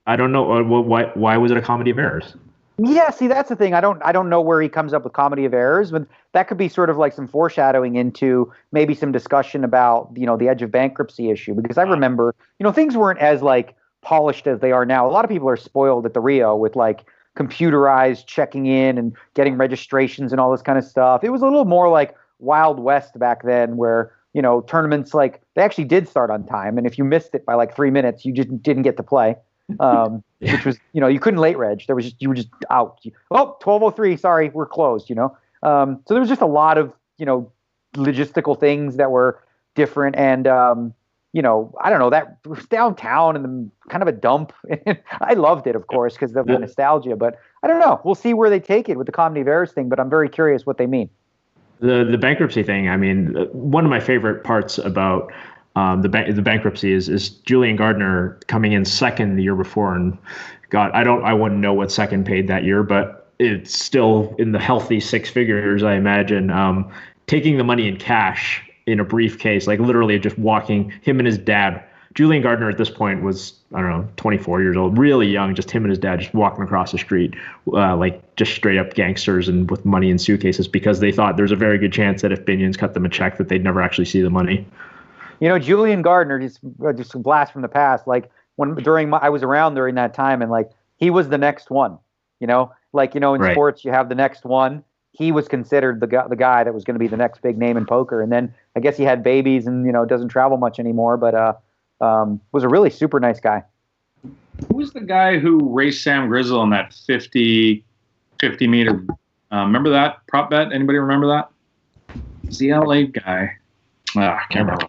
I don't know. Why was it a comedy of errors? Yeah, see, that's the thing. I don't know where he comes up with comedy of errors, but that could be sort of like some foreshadowing into maybe some discussion about, the edge of bankruptcy issue. Because I remember, things weren't as like polished as they are now. A lot of people are spoiled at the Rio with like computerized checking in and getting registrations and all this kind of stuff. It was a little more like Wild West back then, where tournaments like they actually did start on time, and if you missed it by like 3 minutes, you just didn't get to play. Which was, you couldn't late reg. You were just out. 12:03. Sorry, we're closed. So there was just a lot of logistical things that were different, and I don't know, that was downtown and kind of a dump. I loved it, of course, because of the nostalgia. But I don't know. We'll see where they take it with the comedy of errors thing. But I'm very curious what they mean. The bankruptcy thing. I mean, one of my favorite parts about the bankruptcy is Julian Gardner coming in second the year before, and God, I wouldn't know what second paid that year, but it's still in the healthy six figures, I imagine. Taking the money in cash in a briefcase, like literally just walking, him and his dad. Julian Gardner at this point was, 24 years old, really young, just him and his dad just walking across the street, like just straight up gangsters and with money in suitcases, because they thought there's a very good chance that if Binion's cut them a check that they'd never actually see the money. Julian Gardner, just a blast from the past. Like I was around during that time, and like he was the next one. In right. Sports, you have the next one. He was considered the guy that was going to be the next big name in poker. And then I guess he had babies and doesn't travel much anymore. But was a really super nice guy. Who was the guy who raced Sam Grizzle in that 50 meter? Remember that prop bet? Anybody remember that? It's the LA guy. I can't remember.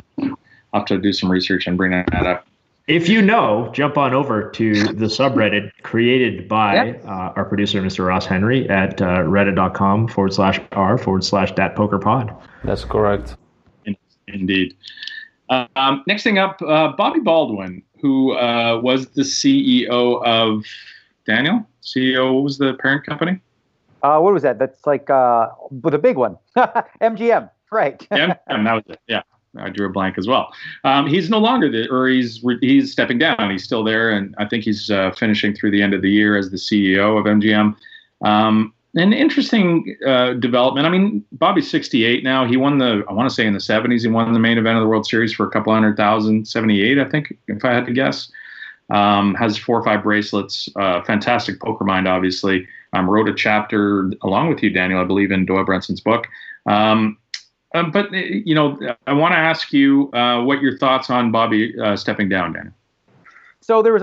I'll have to do some research and bring that up. If you know, jump on over to the subreddit created by our producer, Mr. Ross Henry, at reddit.com/r/DAT That's correct. Indeed. Next thing up, Bobby Baldwin, who was the CEO of Daniel. CEO, what was the parent company? What was that? That's like with a big one. MGM, right. Yeah, and that was it. Yeah. I drew a blank as well. He's no longer he's stepping down. He's still there, and I think he's finishing through the end of the year as the CEO of MGM. An interesting development. I mean, Bobby's 68 now. He won I want to say in the 70s, he won the main event of the World Series for a couple $100,000, 78, I think, if I had to guess. Has 4 or 5 bracelets. Fantastic poker mind, obviously. Wrote a chapter along with you, Daniel, I believe, in Doyle Brenson's book. But I want to ask you what your thoughts on Bobby stepping down, Daniel. So there was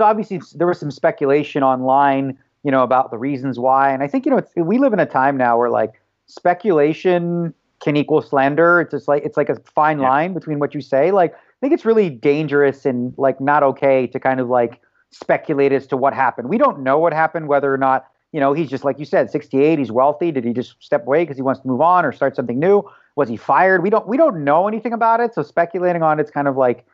some speculation online, about the reasons why, and I think we live in a time now where like speculation can equal slander. It's like a fine line between what you say. Like I think it's really dangerous and like not okay to kind of like speculate as to what happened. We don't know what happened, whether or not he's just like you said, 68. He's wealthy. Did he just step away because he wants to move on or start something new? Was he fired? We don't know anything about it, so speculating on it's kind of like,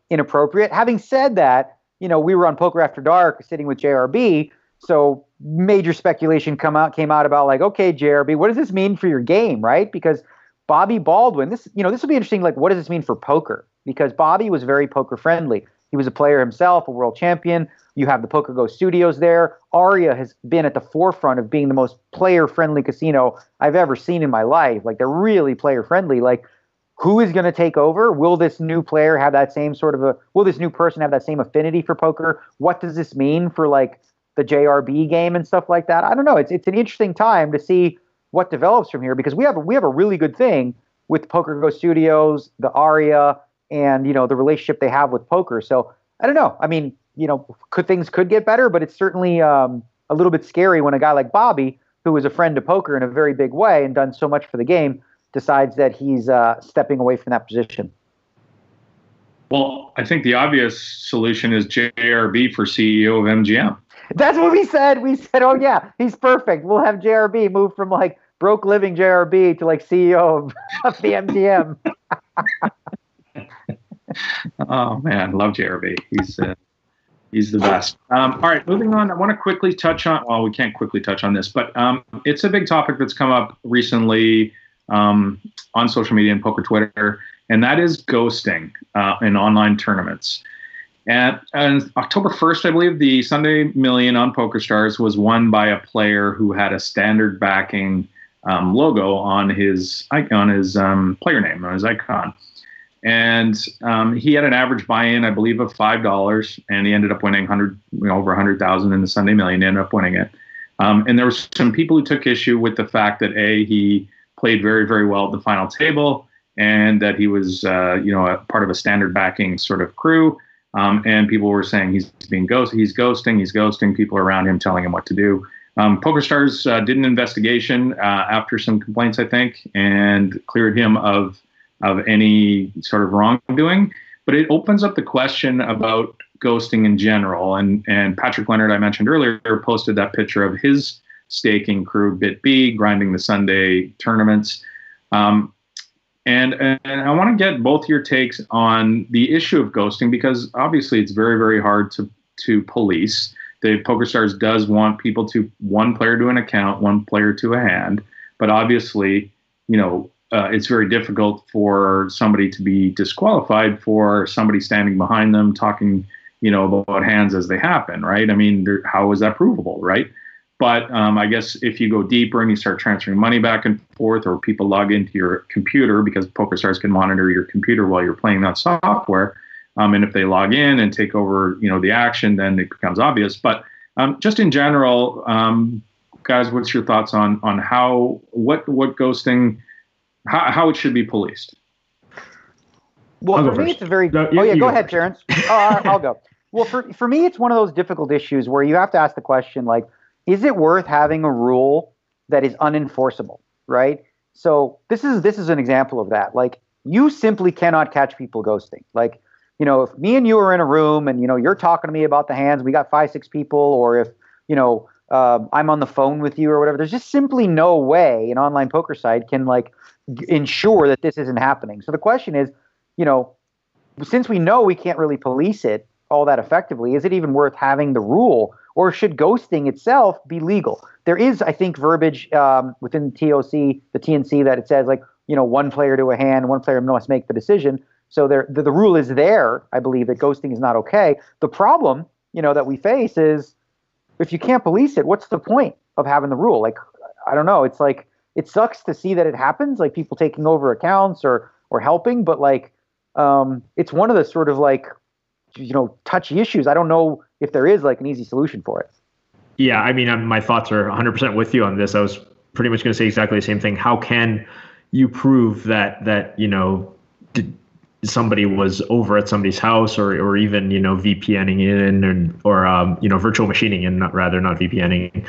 inappropriate. Having said that, we were on Poker After Dark sitting with JRB, so major speculation came out about like, okay, JRB, what does this mean for your game, right? Because Bobby Baldwin, this will be interesting, like what does this mean for poker? Because Bobby was very poker friendly. He was a player himself, a world champion. You have the Poker Go studios there. Aria has been at the forefront of being the most player-friendly casino I've ever seen in my life. Like, they're really player-friendly. Like, who is going to take over? Will this new player have that same will this new person have that same affinity for poker? What does this mean for like the JRB game and stuff like that? I don't know. It's an interesting time to see what develops from here, because we have a really good thing with Poker Go Studios, the Aria, and the relationship they have with poker. So I don't know. I mean, things could get better, but it's certainly a little bit scary when a guy like Bobby, who is a friend to poker in a very big way and done so much for the game, decides that he's stepping away from that position. Well, I think the obvious solution is JRB for CEO of MGM. That's what we said. We said, oh yeah, he's perfect. We'll have JRB move from like broke living JRB to like CEO of the MGM. Oh man, love JRB. He's the best. All right, moving on. I want to quickly touch on. Well, we can't quickly touch on this, but it's a big topic that's come up recently on social media and poker Twitter, and that is ghosting in online tournaments. And October 1st, I believe, the Sunday Million on PokerStars was won by a player who had a standard backing logo on his player name, on his icon. And he had an average buy-in, I believe, of $5, and he ended up winning over 100,000 in the Sunday Million. He ended up winning it. And there were some people who took issue with the fact that he played very, very well at the final table, and that he was, a part of a standard backing sort of crew. And people were saying he's being ghosted, he's ghosting people around him, telling him what to do. PokerStars did an investigation after some complaints, I think, and cleared him of any sort of wrongdoing. But it opens up the question about ghosting in general. And Patrick Leonard, I mentioned earlier, posted that picture of his staking crew, Bit B, grinding the Sunday tournaments. And I want to get both your takes on the issue of ghosting, because obviously it's very, very hard to police. The PokerStars does want people to one player to an account, one player to a hand. But obviously, it's very difficult for somebody to be disqualified for somebody standing behind them talking, about hands as they happen, right? I mean, how is that provable, right? But I guess if you go deeper and you start transferring money back and forth, or people log into your computer, because PokerStars can monitor your computer while you're playing that software, and if they log in and take over, the action, then it becomes obvious. But just in general, guys, what's your thoughts on what ghosting, how it should be policed? Well, for me, it's a very. Go ahead, Terrence. I'll go. Well, for me, it's one of those difficult issues where you have to ask the question, like, is it worth having a rule that is unenforceable, right? So this is an example of that. Like, you simply cannot catch people ghosting. Like, if me and you are in a room and, you're talking to me about the hands, we got 5-6 people, or if, I'm on the phone with you or whatever, there's just simply no way an online poker site can ensure that this isn't happening. So the question is, since we know we can't really police it all that effectively, is it even worth having the rule, or should ghosting itself be legal? There is, I think, verbiage within the TNC that it says one player to a hand, one player must make the decision. So the rule is there, I believe, that ghosting is not okay. The problem, that we face is, if you can't police it, what's the point of having the rule? I don't know. It's it sucks to see that it happens, like people taking over accounts or helping, but it's one of the sort of touchy issues. I don't know if there is an easy solution for it. Yeah, I mean, my thoughts are 100% with you on this. I was pretty much going to say exactly the same thing. How can you prove that somebody was over at somebody's house, or even VPNing in, or virtual machining in, not VPNing,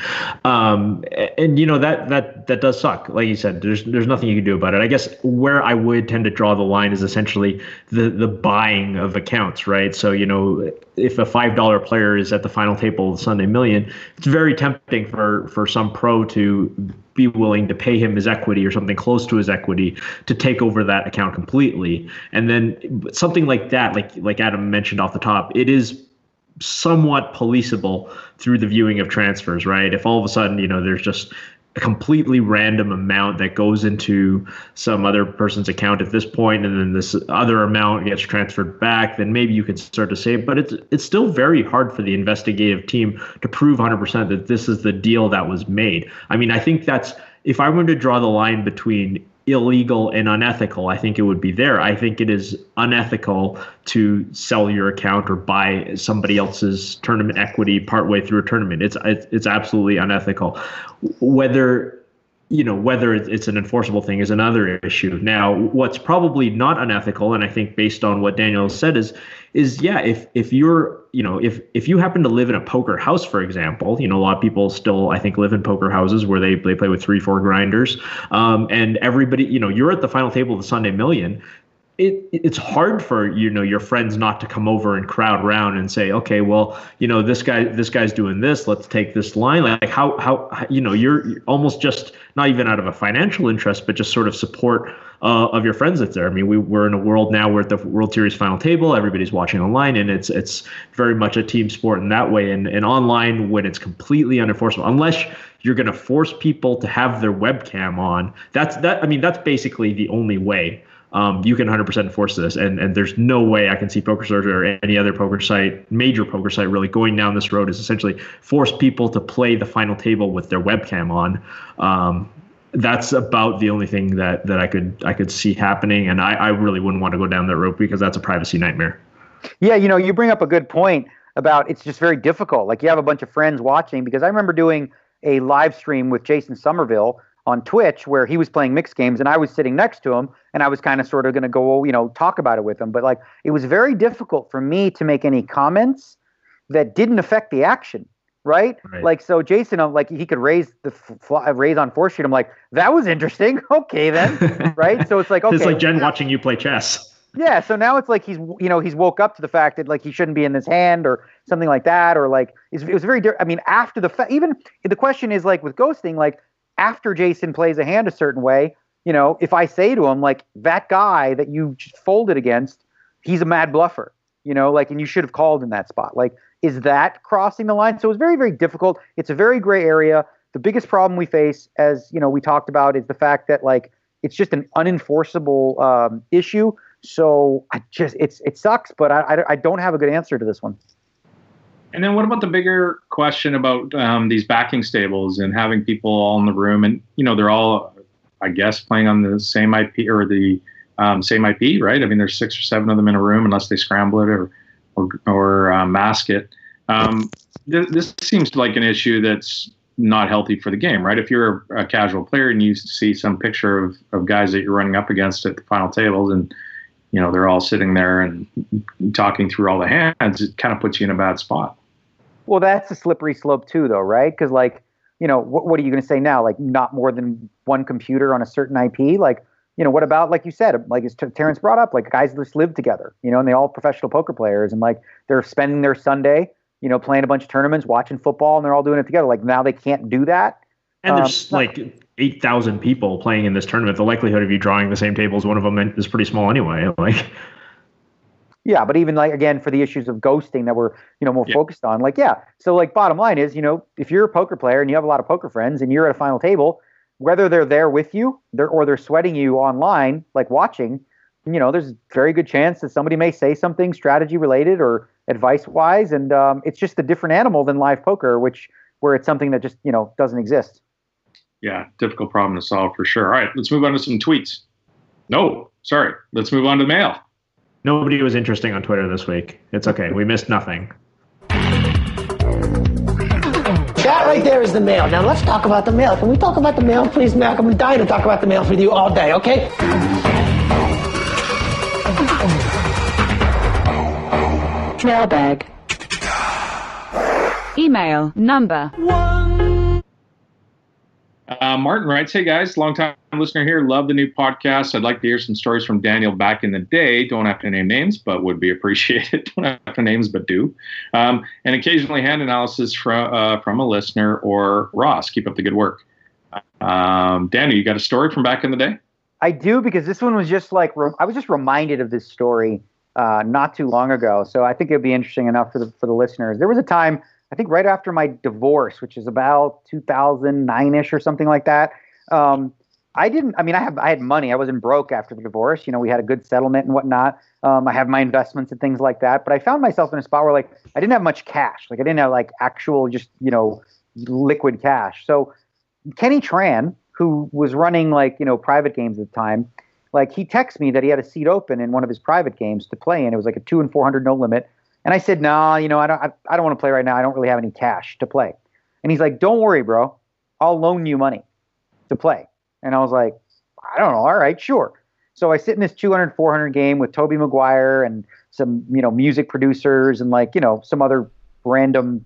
that does suck. Like you said, there's nothing you can do about it. I guess where I would tend to draw the line is essentially the buying of accounts, right? So if a $5 player is at the final table of the Sunday Million, it's very tempting for some pro to be willing to pay him his equity or something close to his equity to take over that account completely. And then something like that, like Adam mentioned off the top, it is somewhat policeable through the viewing of transfers, right? If all of a sudden, there's just a completely random amount that goes into some other person's account at this point, and then this other amount gets transferred back, then maybe you could start to say, but it's still very hard for the investigative team to prove 100% that this is the deal that was made. I mean, I think if I were to draw the line between illegal and unethical, I think it would be there. I think it is unethical to sell your account or buy somebody else's tournament equity partway through a tournament. It's absolutely unethical. Whether it's an enforceable thing is another issue. Now, what's probably not unethical, and I think based on what Daniel said, is if you're, if you happen to live in a poker house, for example, a lot of people still, I think, live in poker houses where they play with 3-4 grinders, and everybody, you're at the final table of the Sunday Million. It's hard for your friends not to come over and crowd around and say, okay, well, this guy's doing this, let's take this line. Like how you're almost just not even out of a financial interest, but just sort of support of your friends that's there. I mean, we're in a world now, we're at the World Series final table, everybody's watching online, and it's very much a team sport in that way. And online, when it's completely unenforceable, unless you're going to force people to have their webcam on, that's basically the only way. You can 100% enforce this, and there's no way I can see PokerStars or any other poker site, major poker site, really going down this road is essentially force people to play the final table with their webcam on. That's about the only thing that I could see happening, and I really wouldn't want to go down that road because that's a privacy nightmare. Yeah, you bring up a good point about it's just very difficult. Like you have a bunch of friends watching, because I remember doing a live stream with Jason Somerville on Twitch where he was playing mixed games and I was sitting next to him and I was kind of sort of going to go, talk about it with him. But like, it was very difficult for me to make any comments that didn't affect the action. Right. Like, so Jason, he could raise raise on 4 street. I'm like, that was interesting. Okay, then. Right. So it's like, okay. It's like Jen watching you play chess. Yeah. So now it's like he's woke up to the fact that like he shouldn't be in his hand or something like that. Or like, it was very different. I mean, after the fact, even the question is like with ghosting, like, after Jason plays a hand a certain way, if I say to him, like, that guy that you just folded against, he's a mad bluffer, and you should have called in that spot. Like, is that crossing the line? So it's very, very difficult. It's a very gray area. The biggest problem we face, as, we talked about, is the fact that, like, it's just an unenforceable issue. So it sucks, but I don't have a good answer to this one. And then what about the bigger question about these backing stables and having people all in the room and, they're all, I guess, playing on the same IP or the same IP, right? I mean, there's 6 or 7 of them in a room unless they scramble it or mask it. This seems like an issue that's not healthy for the game, right? If you're a casual player and you see some picture of guys that you're running up against at the final tables and, they're all sitting there and talking through all the hands, it kind of puts you in a bad spot. Well, that's a slippery slope too, though, right? Because, like, what are you going to say now? Like, not more than one computer on a certain IP? Like, what about, like you said, like as Terrence brought up, like guys just live together, and they all professional poker players, and like they're spending their Sunday, playing a bunch of tournaments, watching football, and they're all doing it together. Like now they can't do that. And there's like 8,000 people playing in this tournament. The likelihood of you drawing the same table as one of them is pretty small anyway. Like. Yeah, but even like, again, for the issues of ghosting that we're, more focused on, like, yeah. So like bottom line is, if you're a poker player and you have a lot of poker friends and you're at a final table, whether they're there with you or they're sweating you online, like watching, there's a very good chance that somebody may say something strategy related or advice wise. And it's just a different animal than live poker, where it's something that just, doesn't exist. Yeah, difficult problem to solve for sure. All right, let's move on to some tweets. Let's move on to the mail. Nobody was interesting on Twitter this week. It's okay. We missed nothing. That right there is the mail. Now let's talk about the mail. Can we talk about the mail, please, Mac? I'm dying to talk about the mail with you all day, okay? Mailbag. Email number 1. Martin writes, hey guys, long-time listener here. Love the new podcast. I'd like to hear some stories from Daniel back in the day. Don't have to name names, but would be appreciated. Don't have to names, but do. And occasionally hand analysis from a listener or Ross. Keep up the good work. Daniel, you got a story from back in the day? I do, because this one was just like, I was just reminded of this story not too long ago. So I think it'd be interesting enough for the listeners. There was a time, I think right after my divorce, which is about 2009-ish or something like that. I had money. I wasn't broke after the divorce. We had a good settlement and whatnot. I have my investments and things like that. But I found myself in a spot where like I didn't have much cash. Like I didn't have like actual just, liquid cash. So Kenny Tran, who was running like, private games at the time, like he texted me that he had a seat open in one of his private games to play in. It was like a 2 and 400 no limit. And I said, nah, I don't want to play right now. I don't really have any cash to play. And he's like, don't worry, bro. I'll loan you money to play. And I was like, I don't know. All right, sure. So I sit in this 200, 400 game with Toby Maguire and some, music producers and like, some other random,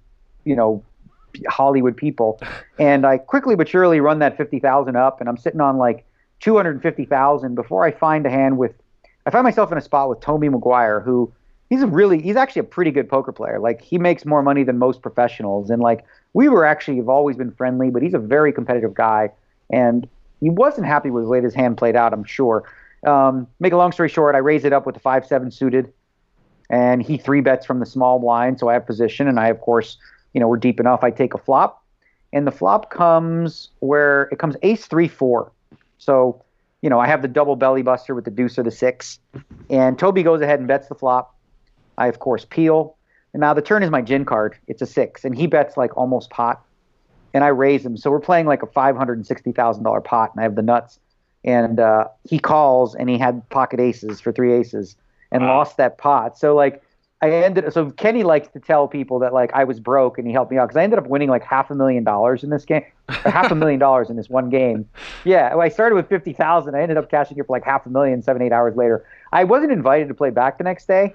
Hollywood people. And I quickly but surely run that 50,000 up, and I'm sitting on like 250,000 before I find I find myself in a spot with Toby Maguire, who he's actually a pretty good poker player. Like he makes more money than most professionals. And like have always been friendly, but he's a very competitive guy. And he wasn't happy with the way his hand played out, I'm sure. Make a long story short, I raise it up with the 5-7 suited, and he 3-bets from the small blind. So I have position, and I, of course, we're deep enough. I take a flop, and the flop comes where it comes ace 3-4. So, I have the double belly buster with the deuce or the 6, and Toby goes ahead and bets the flop. I, of course, peel. And now the turn is my gin card. It's a 6, and he bets like almost pot, and I raise him. So we're playing like a $560,000 pot, and I have the nuts. And he calls, and he had pocket aces for 3 aces and lost that pot. So like so Kenny likes to tell people that like I was broke and he helped me out, because I ended up winning like $500,000 in this game, $500,000 in this one game. Yeah, I started with 50,000. I ended up cashing it for like $500,000 7-8 hours later. I wasn't invited to play back the next day.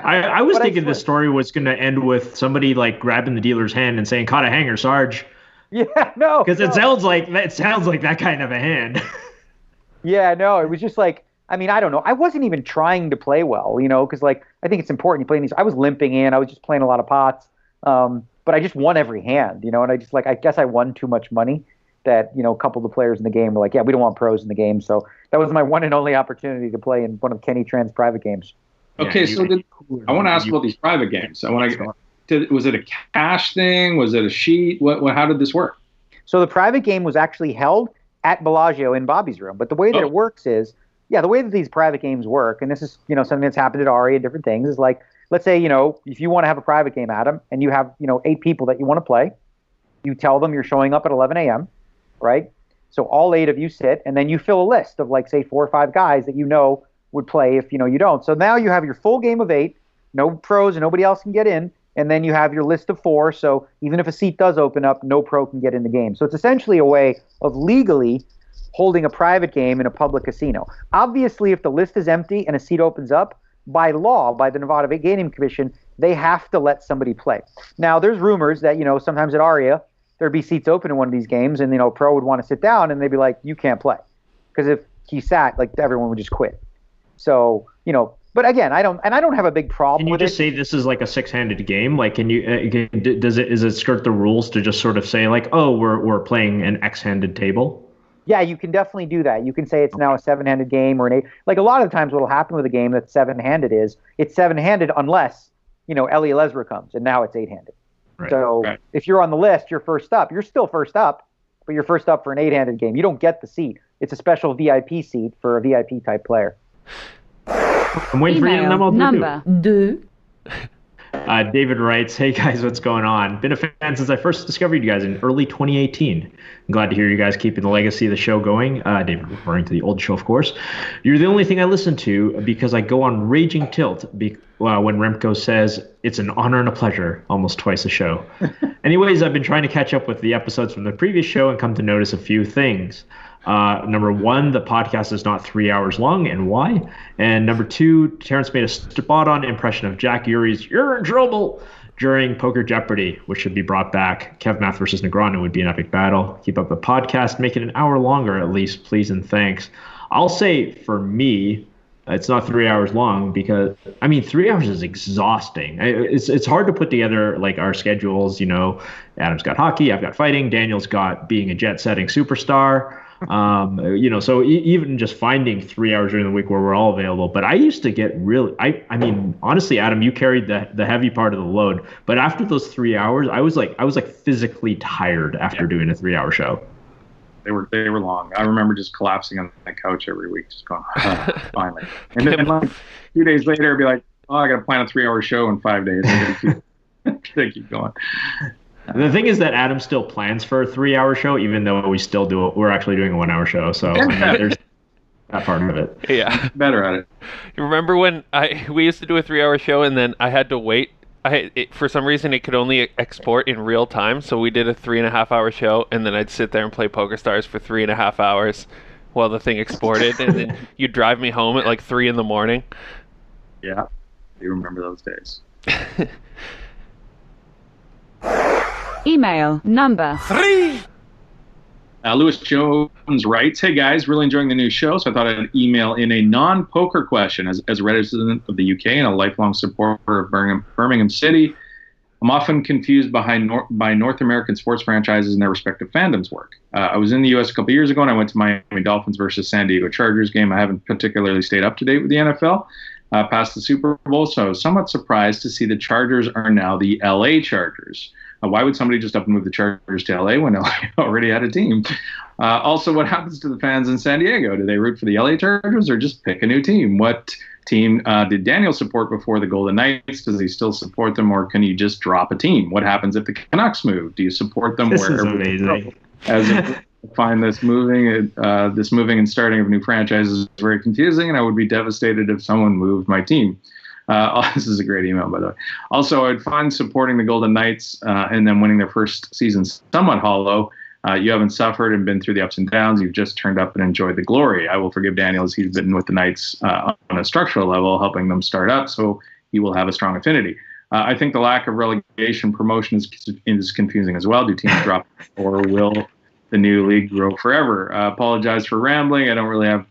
I was thinking the story was going to end with somebody like grabbing the dealer's hand and saying, "Caught a hanger, Sarge." Yeah, no, because it sounds like that kind of a hand. Yeah, no, it was just like, I mean, I don't know. I wasn't even trying to play well, because like I think it's important you play these. I was limping in. I was just playing a lot of pots, but I just won every hand, and I just like I guess I won too much money that a couple of the players in the game were like, yeah, we don't want pros in the game. So that was my one and only opportunity to play in one of Kenny Tran's private games. Okay, so I want to ask about these private games. Was it a cash thing? Was it a sheet? How did this work? So the private game was actually held at Bellagio in Bobby's room. But the way that it works is, the way that these private games work, and this is, something that's happened at Ari and different things, is like, let's say, if you want to have a private game, Adam, and you have, 8 people that you want to play, you tell them you're showing up at 11 a.m., right? So all 8 of you sit, and then you fill a list of like, say, 4 or 5 guys that would play if, you don't. So now you have your full game of 8, no pros, and nobody else can get in. And then you have your list of 4, so even if a seat does open up, no pro can get in the game. So it's essentially a way of legally holding a private game in a public casino. Obviously, if the list is empty and a seat opens up, by law, by the Nevada Gaming Commission, they have to let somebody play. Now, there's rumors that, sometimes at Aria, there'd be seats open in one of these games, and, a pro would want to sit down, and they'd be like, you can't play. Because if he sat, like, everyone would just quit. So, but again, I don't have a big problem with it. Can you just say this is like a 6-handed game? Like, can you is it skirt the rules to just sort of say like, oh, we're playing an X-handed table? Yeah, you can definitely do that. You can say it's now a 7-handed game or an 8. Like a lot of the times, what will happen with a game that's 7-handed is it's 7-handed unless Eli Lesra comes, and now it's 8-handed. Right. So if you're on the list, you're first up. You're still first up, but you're first up for an 8-handed game. You don't get the seat. It's a special VIP seat for a VIP type player. I'm waiting for you. Number 2. David writes, "Hey guys, what's going on? Been a fan since I first discovered you guys in early 2018. I'm glad to hear you guys keeping the legacy of the show going." David referring to the old show, of course. "You're the only thing I listen to because I go on raging tilt when Remco says it's an honor and a pleasure almost twice a show. Anyways, I've been trying to catch up with the episodes from the previous show and come to notice a few things. Number 1, the podcast is not 3 hours long, and why? And number 2, Terrence made a spot-on impression of Jack Urey's 'You're in trouble' during Poker Jeopardy, which should be brought back. Kev Math versus Negreanu would be an epic battle. Keep up the podcast. Make it an hour longer at least, please and thanks." I'll say for me, it's not 3 hours long because, 3 hours is exhausting. It's hard to put together like our schedules. Adam's got hockey, I've got fighting, Daniel's got being a jet-setting superstar. So even just finding 3 hours during the week where we're all available. But I used to get really, honestly, Adam, you carried the heavy part of the load. But after those 3 hours, I was like physically tired after doing a 3 hour show. They were long. I remember just collapsing on the couch every week, just going, finally. And then like 2 days later, I'd be like, oh, I got to plan a 3 hour show in 5 days. I got to keep going. The thing is that Adam still plans for a 3-hour show, even though we're actually doing a 1-hour show. So I mean, there's that part of it. Yeah. Better at it. You remember when we used to do a 3-hour show and then I had to wait? For some reason, it could only export in real time. So we did a 3.5-hour show and then I'd sit there and play Poker Stars for 3.5 hours while the thing exported. And then you'd drive me home at like 3 a.m. Yeah. You remember those days. Email number 3. Lewis Jones writes, "Hey guys, really enjoying the new show, so I thought I'd email in a non-poker question. As a resident of the UK and a lifelong supporter of Birmingham City, I'm often confused by North American sports franchises and their respective fandoms work. I was in the US a couple years ago and I went to Miami Dolphins versus San Diego Chargers game. I haven't particularly stayed up to date with the NFL past the Super Bowl, so I was somewhat surprised to see the Chargers are now the LA Chargers. Why would somebody just up and move the Chargers to LA when LA already had a team? Also, what happens to the fans in San Diego? Do they root for the LA Chargers or just pick a new team? What team did Daniel support before the Golden Knights? Does he still support them, or can you just drop a team? What happens if the Canucks move? Do you support them wherever? This is amazing. As I find this moving and starting of new franchises very confusing, and I would be devastated if someone moved my team. This is a great email, by the way. Also, I'd find supporting the Golden Knights and then winning their first season somewhat hollow. You haven't suffered and been through the ups and downs. You've just turned up and enjoyed the glory. I will forgive Daniel as he's been with the Knights on a structural level, helping them start up, so he will have a strong affinity. I think the lack of relegation promotion is confusing as well. Do teams drop, or will the new league grow forever? Apologize for rambling. I don't really have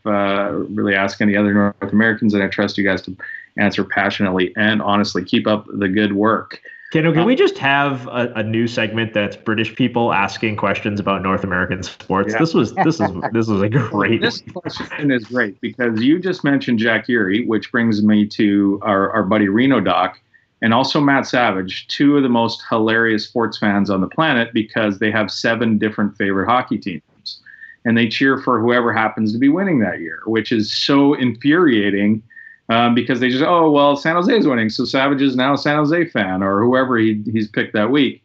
really ask any other North Americans, and I trust you guys to answer passionately and honestly. Keep up the good work." Can we just have a new segment that's British people asking questions about North American sports? Yeah. This was a great. This question is great because you just mentioned Jack Erie, which brings me to our buddy Reno Doc and also Matt Savage, two of the most hilarious sports fans on the planet because they have 7 different favorite hockey teams and they cheer for whoever happens to be winning that year, which is so infuriating. Because they just, oh, well, San Jose is winning, so Savage is now a San Jose fan, or whoever he's picked that week.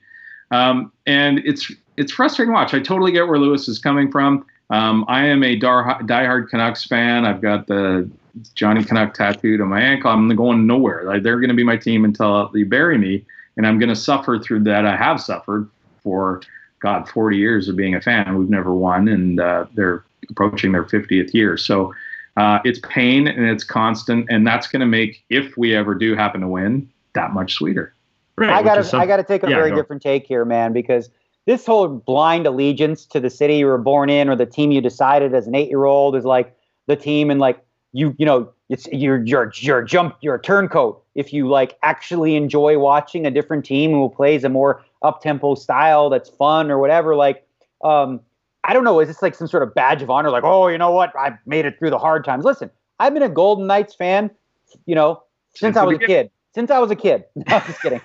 And it's frustrating to watch. I totally get where Lewis is coming from. I am a diehard Canucks fan. I've got the Johnny Canuck tattooed on my ankle. I'm going nowhere. Like, they're going to be my team until they bury me, and I'm going to suffer through that. I have suffered for, 40 years of being a fan. We've never won, and they're approaching their 50th year. So it's pain and it's constant, and that's going to make, if we ever do happen to win, that much sweeter. Right, I got to take a very different take here, man, because this whole blind allegiance to the city you were born in or the team you decided as an 8-year-old is like the team, and like you're a turncoat if you like actually enjoy watching a different team who plays a more up-tempo style that's fun or whatever. Like, I don't know, is this like some sort of badge of honor? Like, oh, you know what? I made it through the hard times. Listen, I've been a Golden Knights fan, since I was a kid. No, I'm just kidding.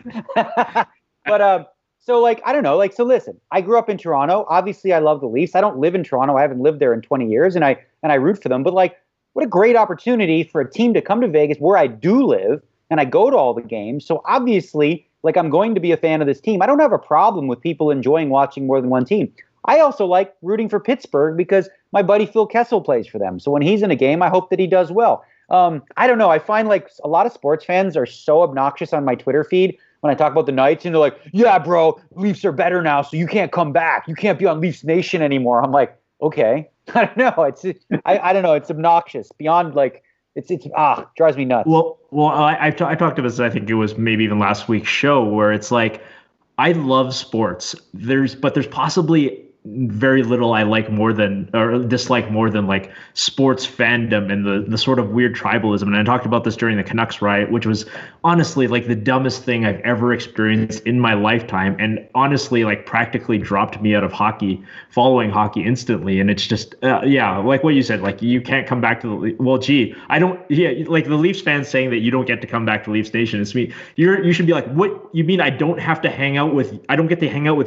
But so like, I don't know. Like, so listen, I grew up in Toronto. Obviously, I love the Leafs. I don't live in Toronto. I haven't lived there in 20 years, and I root for them. But like, what a great opportunity for a team to come to Vegas where I do live, and I go to all the games. So obviously, like, I'm going to be a fan of this team. I don't have a problem with people enjoying watching more than one team. I also like rooting for Pittsburgh because my buddy Phil Kessel plays for them. So when he's in a game, I hope that he does well. I don't know. I find like a lot of sports fans are so obnoxious on my Twitter feed when I talk about the Knights, and they're like, yeah, bro, Leafs are better now, so you can't come back. You can't be on Leafs Nation anymore. I'm like, okay. I don't know. I don't know. It's obnoxious beyond like, it drives me nuts. Well, I talked about this, I think it was maybe even last week's show, where it's like, I love sports. There's possibly very little I like more than, or dislike more than, like sports fandom and the sort of weird tribalism. And I talked about this during the Canucks riot, which was honestly like the dumbest thing I've ever experienced in my lifetime. And honestly, like practically dropped me out of following hockey instantly. And it's just, like what you said, like you can't come back to like the Leafs fans saying that you don't get to come back to Leafs Nation. It's me. You should be like, what you mean? I don't get to hang out with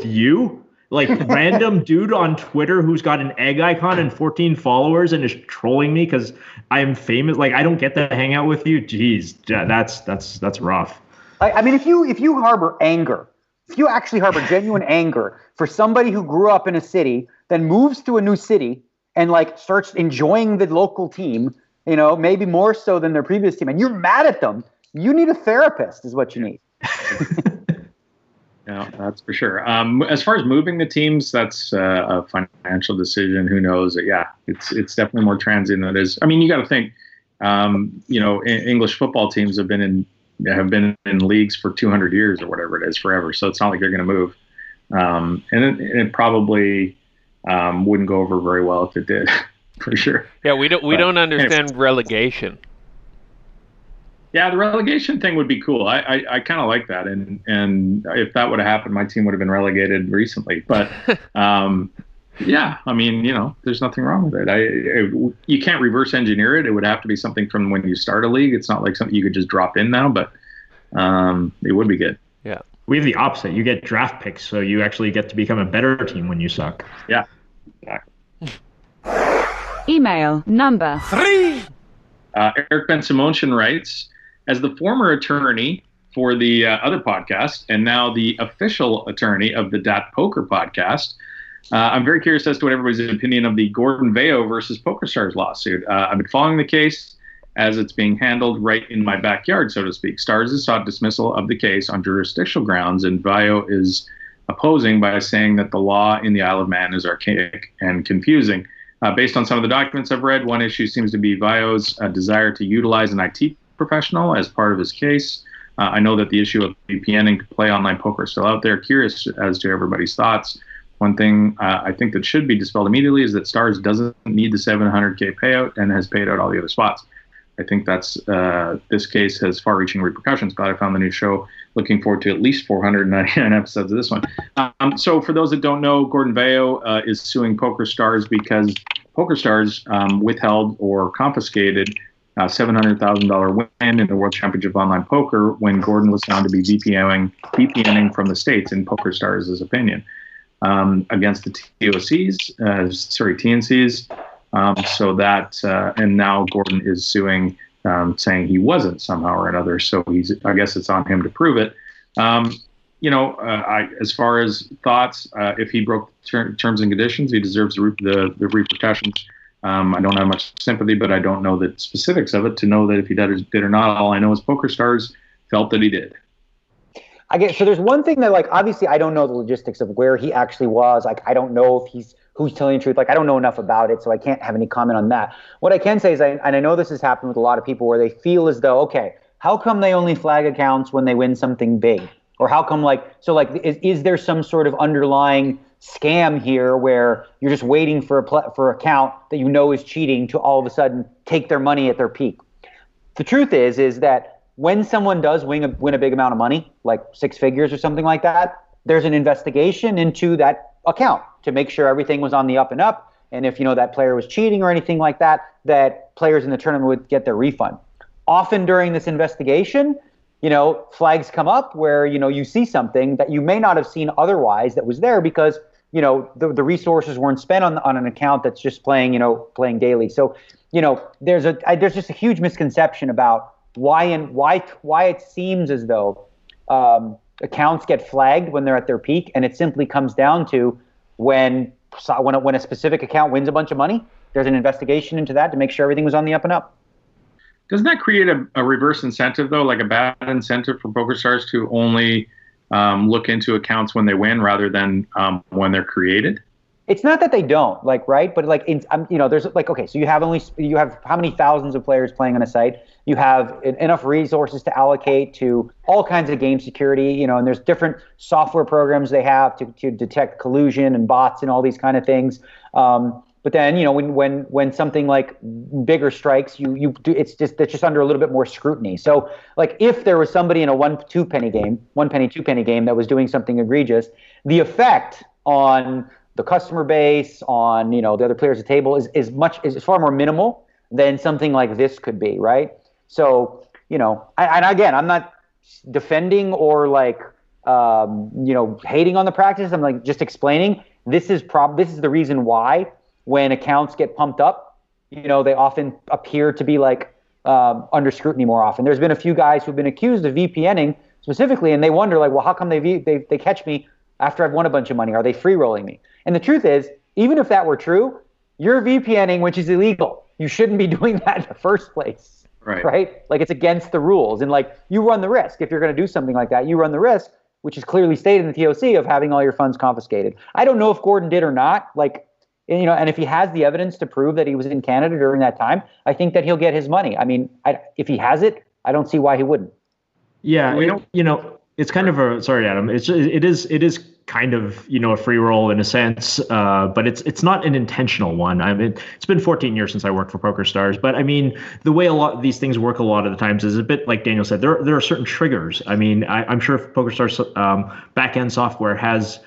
you? Like random dude on Twitter who's got an egg icon and 14 followers and is trolling me because I'm famous. Like, I don't get to hang out with you. Jeez, that's rough. I mean, if you harbor anger if you actually harbor genuine anger for somebody who grew up in a city, then moves to a new city and like starts enjoying the local team, maybe more so than their previous team, and you're mad at them, you need a therapist is what you need. Yeah, that's for sure. As far as moving the teams, that's a financial decision. Who knows? Yeah, it's definitely more transient than it is. I mean, you got to think, English football teams have been in leagues for 200 years or whatever it is, forever. So it's not like they're going to move. And it probably wouldn't go over very well if it did, for sure. Yeah, we don't understand relegation. Yeah, the relegation thing would be cool. I kind of like that, and if that would have happened, my team would have been relegated recently. But yeah, I mean, there's nothing wrong with it. You can't reverse engineer it. It would have to be something from when you start a league. It's not like something you could just drop in now, but it would be good. Yeah, we have the opposite. You get draft picks, so you actually get to become a better team when you suck. Yeah, exactly. Email number 3. Eric Ben-Simonchen writes, as the former attorney for the other podcast and now the official attorney of the DAT Poker podcast, I'm very curious as to what everybody's opinion of the Gordon Vayo versus PokerStars lawsuit. I've been following the case as it's being handled right in my backyard, so to speak. Stars has sought dismissal of the case on jurisdictional grounds, and Vayo is opposing by saying that the law in the Isle of Man is archaic and confusing. Based on some of the documents I've read, one issue seems to be Vayo's desire to utilize an IT professional as part of his case. I know that the issue of VPNing to play online poker is still out there. Curious as to everybody's thoughts. One thing I think that should be dispelled immediately is that Stars doesn't need the $700K payout and has paid out all the other spots. I think that's this case has far-reaching repercussions. Glad I found the new show. Looking forward to at least 499 episodes of this one. So for those that don't know, Gordon Vayo is suing PokerStars because PokerStars withheld or confiscated $700,000 win in the World Championship of Online Poker when Gordon was found to be VPNing from the States, in PokerStars' opinion, against the TNCs. And now Gordon is suing, saying he wasn't somehow or another. So I guess it's on him to prove it. As far as thoughts, if he broke terms and conditions, he deserves the repercussions. I don't have much sympathy, but I don't know the specifics of it to know that if he did or not. All I know is PokerStars felt that he did. So there's one thing that, like, obviously I don't know the logistics of where he actually was. Like, I don't know if who's telling the truth. Like, I don't know enough about it, so I can't have any comment on that. What I can say is, and I know this has happened with a lot of people where they feel as though, okay, how come they only flag accounts when they win something big? Or how come, is there some sort of underlying scam here where you're just waiting for for account that is cheating to all of a sudden take their money at their peak? The truth is that when someone does win a big amount of money, like 6 figures or something like that, there's an investigation into that account to make sure everything was on the up and up. And if that player was cheating or anything like that, that players in the tournament would get their refund. Often during this investigation, flags come up where you see something that you may not have seen otherwise that was there because the resources weren't spent on an account that's just playing daily. So there's just a huge misconception about why it seems as though accounts get flagged when they're at their peak, and it simply comes down to when a specific account wins a bunch of money, there's an investigation into that to make sure everything was on the up and up. Doesn't that create a reverse incentive, though, like a bad incentive for PokerStars to only look into accounts when they win rather than when they're created? It's not that they don't, right? But there's okay, so you have how many thousands of players playing on a site? You have enough resources to allocate to all kinds of game security, and there's different software programs they have to detect collusion and bots and all these kind of things. But then, when something like bigger strikes, it's just under a little bit more scrutiny. So, if there was somebody in a 1-2 penny game, 1 penny, 2 penny game that was doing something egregious, the effect on the customer base, on the other players at the table is far more minimal than something like this could be, right? So, and again, I'm not defending or hating on the practice. I'm just explaining this is the reason why when accounts get pumped up, they often appear to be under scrutiny more often. There's been a few guys who've been accused of VPNing specifically, and they wonder like, well, how come they catch me after I've won a bunch of money? Are they free rolling me? And the truth is, even if that were true, you're VPNing, which is illegal. You shouldn't be doing that in the first place. Right? Like it's against the rules. And like you run the risk. If you're going to do something like that, you run the risk, which is clearly stated in the TOC, of having all your funds confiscated. I don't know if Gordon did or not. Like, and if he has the evidence to prove that he was in Canada during that time, I think that he'll get his money. I mean, if he has it, I don't see why he wouldn't. Yeah, it's kind of a, sorry, Adam. It is kind of, a free roll in a sense, but it's not an intentional one. I mean, it's been 14 years since I worked for PokerStars, but I mean, the way a lot of these things work a lot of the times is a bit like Daniel said. There are certain triggers. I mean, I'm sure PokerStars back-end software has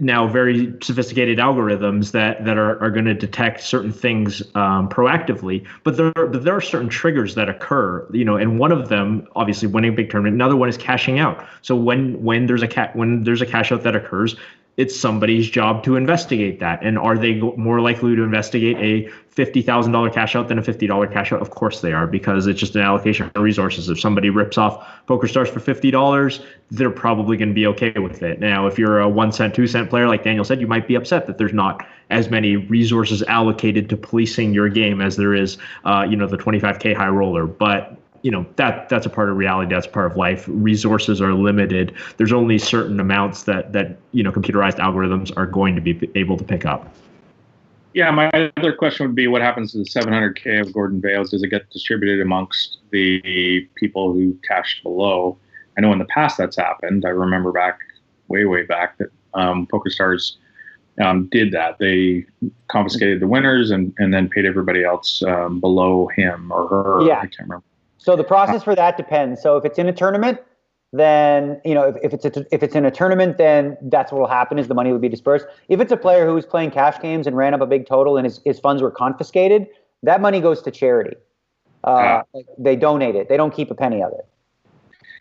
now very sophisticated algorithms that are going to detect certain things proactively, but there are certain triggers that occur, and one of them, obviously, winning a big tournament. Another one is cashing out. So when there's a cash out that occurs, it's somebody's job to investigate that. And are they more likely to investigate a $50,000 cash out than a $50 cash out? Of course they are, because it's just an allocation of resources. If somebody rips off PokerStars for $50, they're probably going to be okay with it. Now, if you're a 1 cent, 2 cent player, like Daniel said, you might be upset that there's not as many resources allocated to policing your game as there is, the 25K high roller. But that's a part of reality. That's part of life. Resources are limited. There's only certain amounts that computerized algorithms are going to be able to pick up. Yeah, my other question would be, what happens to the 700K of Gordon Bales? Does it get distributed amongst the people who cashed below? I know in the past that's happened. I remember way back that PokerStars did that. They confiscated the winners and then paid everybody else below him or her. Yeah. I can't remember. So the process for that depends. So if it's in a tournament, then if it's in a tournament, then that's what will happen, is the money would be dispersed. If it's a player who was playing cash games and ran up a big total and his funds were confiscated, that money goes to charity. They donate it. They don't keep a penny of it.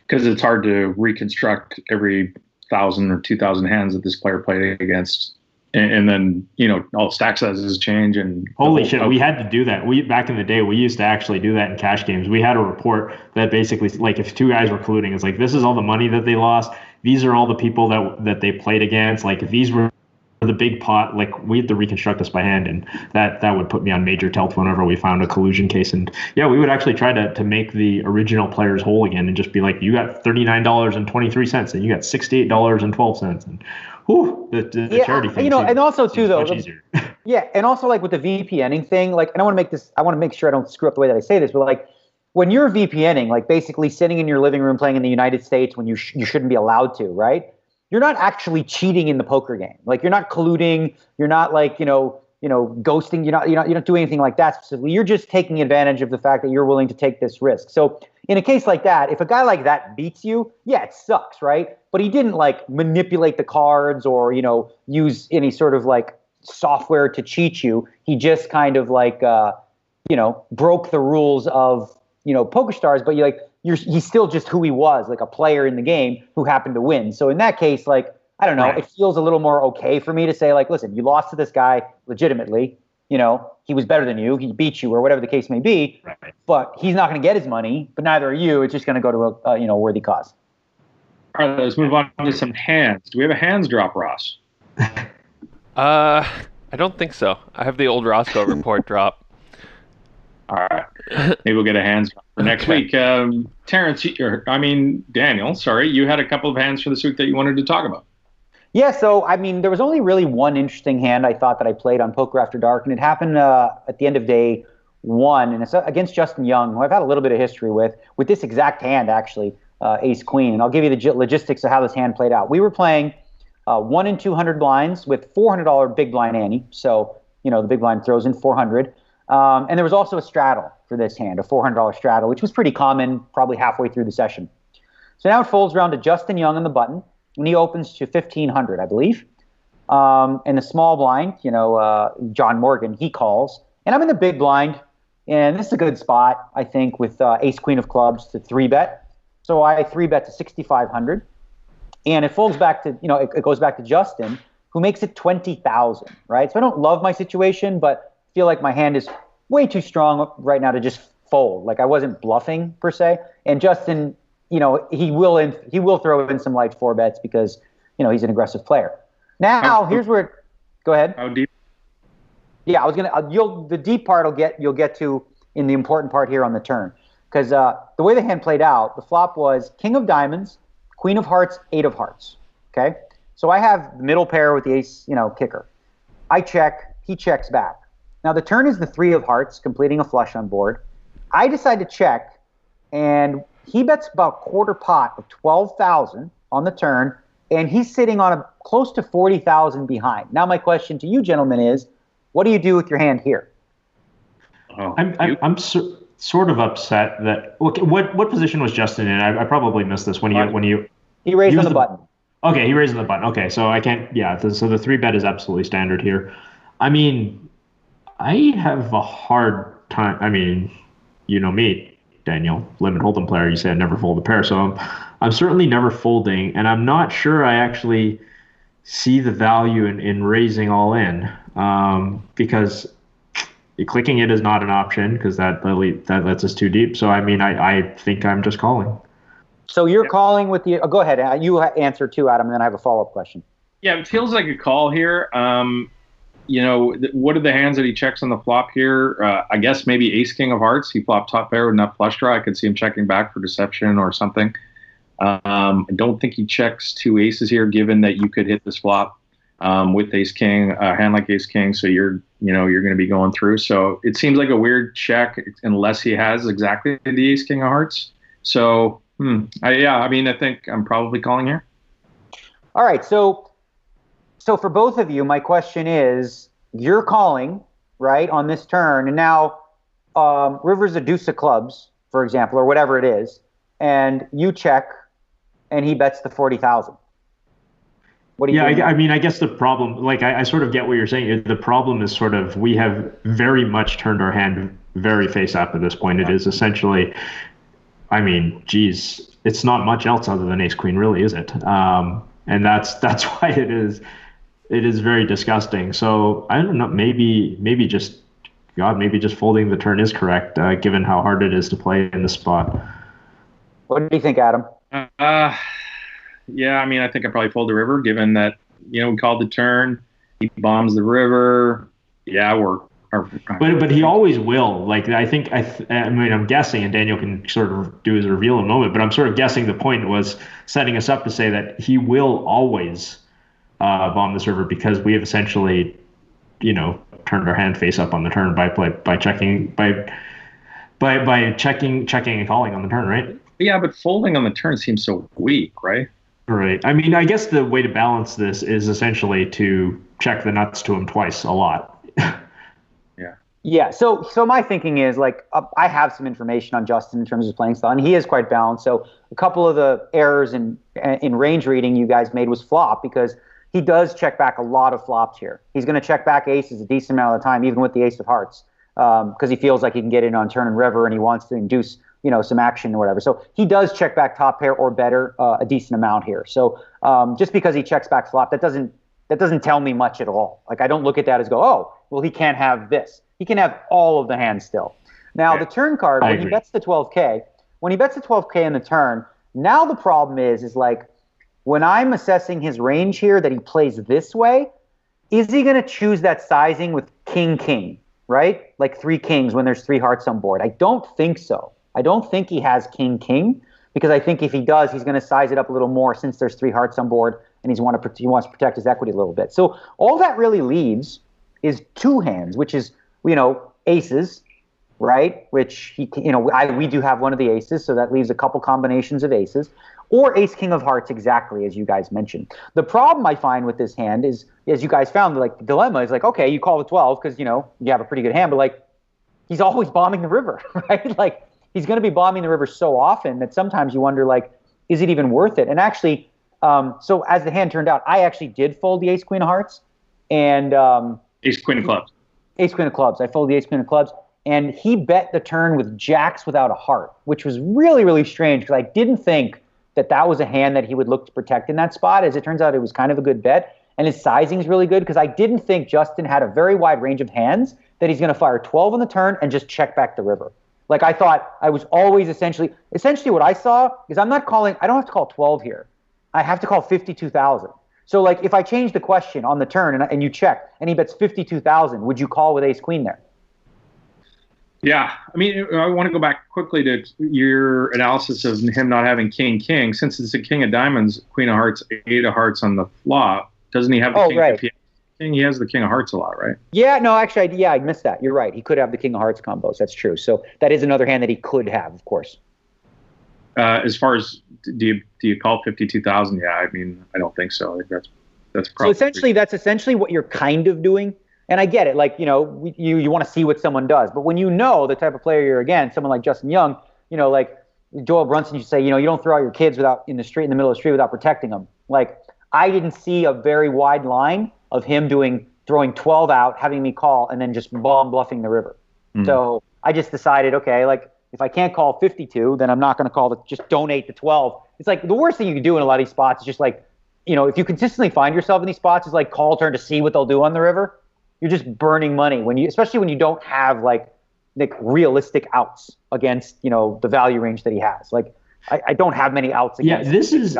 Because it's hard to reconstruct every 1,000 or 2,000 hands that this player played against. And then, all stack sizes change. And holy shit, we had to do that. Back in the day, we used to actually do that in cash games. We had a report that basically, like, if two guys were colluding, it's like, this is all the money that they lost. These are all the people that they played against. Like, if these were the big pot, like, we had to reconstruct this by hand, and that would put me on major tilt whenever we found a collusion case. And yeah, we would actually try to make the original players whole again and just be like, you got $39.23 and you got $68.12, and the charity thing, and also too, though, much easier. Yeah, and also like with the VPNing thing, like, and I want to make sure I don't screw up the way that I say this, but like, when you're VPNing, like basically sitting in your living room playing in the United States when you shouldn't be allowed to, right? You're not actually cheating in the poker game. Like, you're not colluding. You're not like, ghosting. You don't do anything like that specifically. You're just taking advantage of the fact that you're willing to take this risk. So in a case like that, if a guy like that beats you, yeah, it sucks, right? But he didn't like manipulate the cards or, use any sort of like software to cheat you. He just kind of like, broke the rules of, PokerStars, but he's still just who he was, like a player in the game who happened to win. So in that case, like, I don't know, It feels a little more okay for me to say, like, listen, you lost to this guy legitimately. He was better than you. He beat you, or whatever the case may be. Right. But he's not going to get his money. But neither are you. It's just going to go to a worthy cause. All right, let's move on to some hands. Do we have a hands drop, Ross? I don't think so. I have the old Roscoe report drop. All right. Maybe we'll get a hands for next week. Terrence, Daniel, sorry, you had a couple of hands for this week that you wanted to talk about. Yeah, so, there was only really one interesting hand I thought that I played on Poker After Dark, and it happened at the end of day one, and it's against Justin Young, who I've had a little bit of history with this exact hand, actually, Ace-Queen, and I'll give you the logistics of how this hand played out. We were playing 1 in 200 blinds with $400 big blind ante, so, the big blind throws in 400. And there was also a straddle for this hand, a $400 straddle, which was pretty common probably halfway through the session. So now it folds around to Justin Young on the button, and he opens to 1,500, I believe. And the small blind, John Morgan, he calls. And I'm in the big blind, and this is a good spot, I think, with ace-queen of clubs to 3-bet. So I 3-bet to 6,500. And it folds back to, it goes back to Justin, who makes it 20,000, right? So I don't love my situation, but feel like my hand is way too strong right now to just fold. Like, I wasn't bluffing per se. And Justin, he will throw in some light 4-bets because, he's an aggressive player. Now, here's where, go ahead. How deep? Yeah, I was the deep part you'll get to in the important part here on the turn. Because the way the hand played out, the flop was king of diamonds, queen of hearts, 8 of hearts. Okay? So I have the middle pair with the ace, kicker. I check, he checks back. Now the turn is the 3 of hearts, completing a flush on board. I decide to check, and he bets about quarter pot of 12,000 on the turn, and he's sitting on close to 40,000 behind. Now my question to you, gentlemen, is, what do you do with your hand here? I'm sort of upset that. Okay, what position was Justin in? I probably missed this when you. He raised on the button. Okay, he raised on the button. Okay, so I can't. Yeah, so the 3-bet is absolutely standard here. I mean, I have a hard time. I mean, you know me, Daniel, limit hold'em player. You say I never fold a pair, so I'm certainly never folding, and I'm not sure I actually see the value in raising all in, because clicking it is not an option because that lets us too deep. So I mean, I think I'm just calling. So you're calling with the. Go ahead. You answer too, Adam, and then I have a follow-up question. Yeah, it feels like a call here. What are the hands that he checks on the flop here? I guess maybe ace king of hearts. He flopped top pair with nut flush draw. I could see him checking back for deception or something. I don't think he checks 2 aces here, given that you could hit this flop with ace king, a hand like ace king. So you're going to be going through. So it seems like a weird check unless he has exactly the ace king of hearts. So I think I'm probably calling here. All right, so for both of you, my question is, you're calling, right, on this turn, and now river's a deuce of clubs, for example, or whatever it is, and you check, and he bets the 40,000. What do you think? I mean, I guess the problem, like, I sort of get what you're saying. The problem is sort of, we have very much turned our hand very face up at this point. It is essentially, I mean, geez, it's not much else other than ace queen, really, is it? And that's why it is very disgusting. So I don't know, maybe just folding the turn is correct, given how hard it is to play in the spot. What do you think, Adam? Yeah, I mean, I think I probably fold the river, given that, we called the turn, he bombs the river. Yeah, But he always will. Like, I mean, I'm guessing, and Daniel can sort of do his reveal in a moment, but I'm sort of guessing the point was setting us up to say that he will always bomb this river because we have essentially, turned our hand face up on the turn by checking and calling on the turn, right? Yeah, but folding on the turn seems so weak, right? Right. I mean, I guess the way to balance this is essentially to check the nuts to him twice a lot. Yeah. So my thinking is, like, I have some information on Justin in terms of his playing style, and he is quite balanced. So a couple of the errors in range reading you guys made was flop, because he does check back a lot of flops here. He's going to check back aces a decent amount of the time, even with the ace of hearts, because he feels like he can get in on turn and river, and he wants to induce some action or whatever. So he does check back top pair or better a decent amount here. So just because he checks back flop, that doesn't tell me much at all. Like, I don't look at that as oh, well, he can't have this. He can have all of the hands still. Now, the turn card, when he bets the 12K in the turn, now the problem is like, when I'm assessing his range here that he plays this way, is he going to choose that sizing with king, right? Like 3 kings when there's 3 hearts on board? I don't think so. I don't think he has king, because I think if he does, he's going to size it up a little more since there's 3 hearts on board, and he wants to protect his equity a little bit. So all that really leaves is 2 hands, which is, aces, right? Which we do have one of the aces, so that leaves a couple combinations of aces, or ace king of hearts, exactly as you guys mentioned. The problem I find with this hand is, as you guys found, like, the dilemma is like, okay, you call the 12 because you have a pretty good hand, but like, he's always bombing the river, right? Like, he's going to be bombing the river so often that sometimes you wonder, like, is it even worth it? And actually, so as the hand turned out, I actually did fold the ace queen of hearts, and ace queen of clubs. Ace queen of clubs. I folded the ace queen of clubs, and he bet the turn with jacks without a heart, which was really, really strange, because I didn't think that was a hand that he would look to protect in that spot. As it turns out, it was kind of a good bet, and his sizing is really good, because I didn't think Justin had a very wide range of hands that he's going to fire 12 on the turn and just check back the river. Like I thought I was always essentially what I saw is I don't have to call 12 here. I have to call 52,000. So like if I change the question on the turn and you check and he bets 52,000, would you call with ace queen there? Yeah, I mean, I want to go back quickly to your analysis of him not having king. Since it's a king of diamonds, queen of hearts, eight of hearts on the flop. Doesn't he have the king? Right. He has the king of hearts a lot, right? Yeah, no, actually, I missed that. You're right. He could have the king of hearts combos. That's true. So that is another hand that he could have, of course. As far as do you call 52,000? Yeah, I mean, I don't think so. I think that's probably. So that's essentially what you're kind of doing. And I get it. Like, you want to see what someone does. But when you know the type of player you're against, someone like Justin Young, like Joel Brunson, you say, you don't throw out your kids in the middle of the street without protecting them. Like, I didn't see a very wide line of him throwing 12 out, having me call, and then just bomb bluffing the river. So I just decided, okay, like, if I can't call 52, then I'm not going to call just donate the 12. It's like the worst thing you can do in a lot of these spots is just like, if you consistently find yourself in these spots, is like call turn to see what they'll do on the river. You're just burning money especially when you don't have like realistic outs against, the value range that he has. Like I don't have many outs against. Yeah, this is,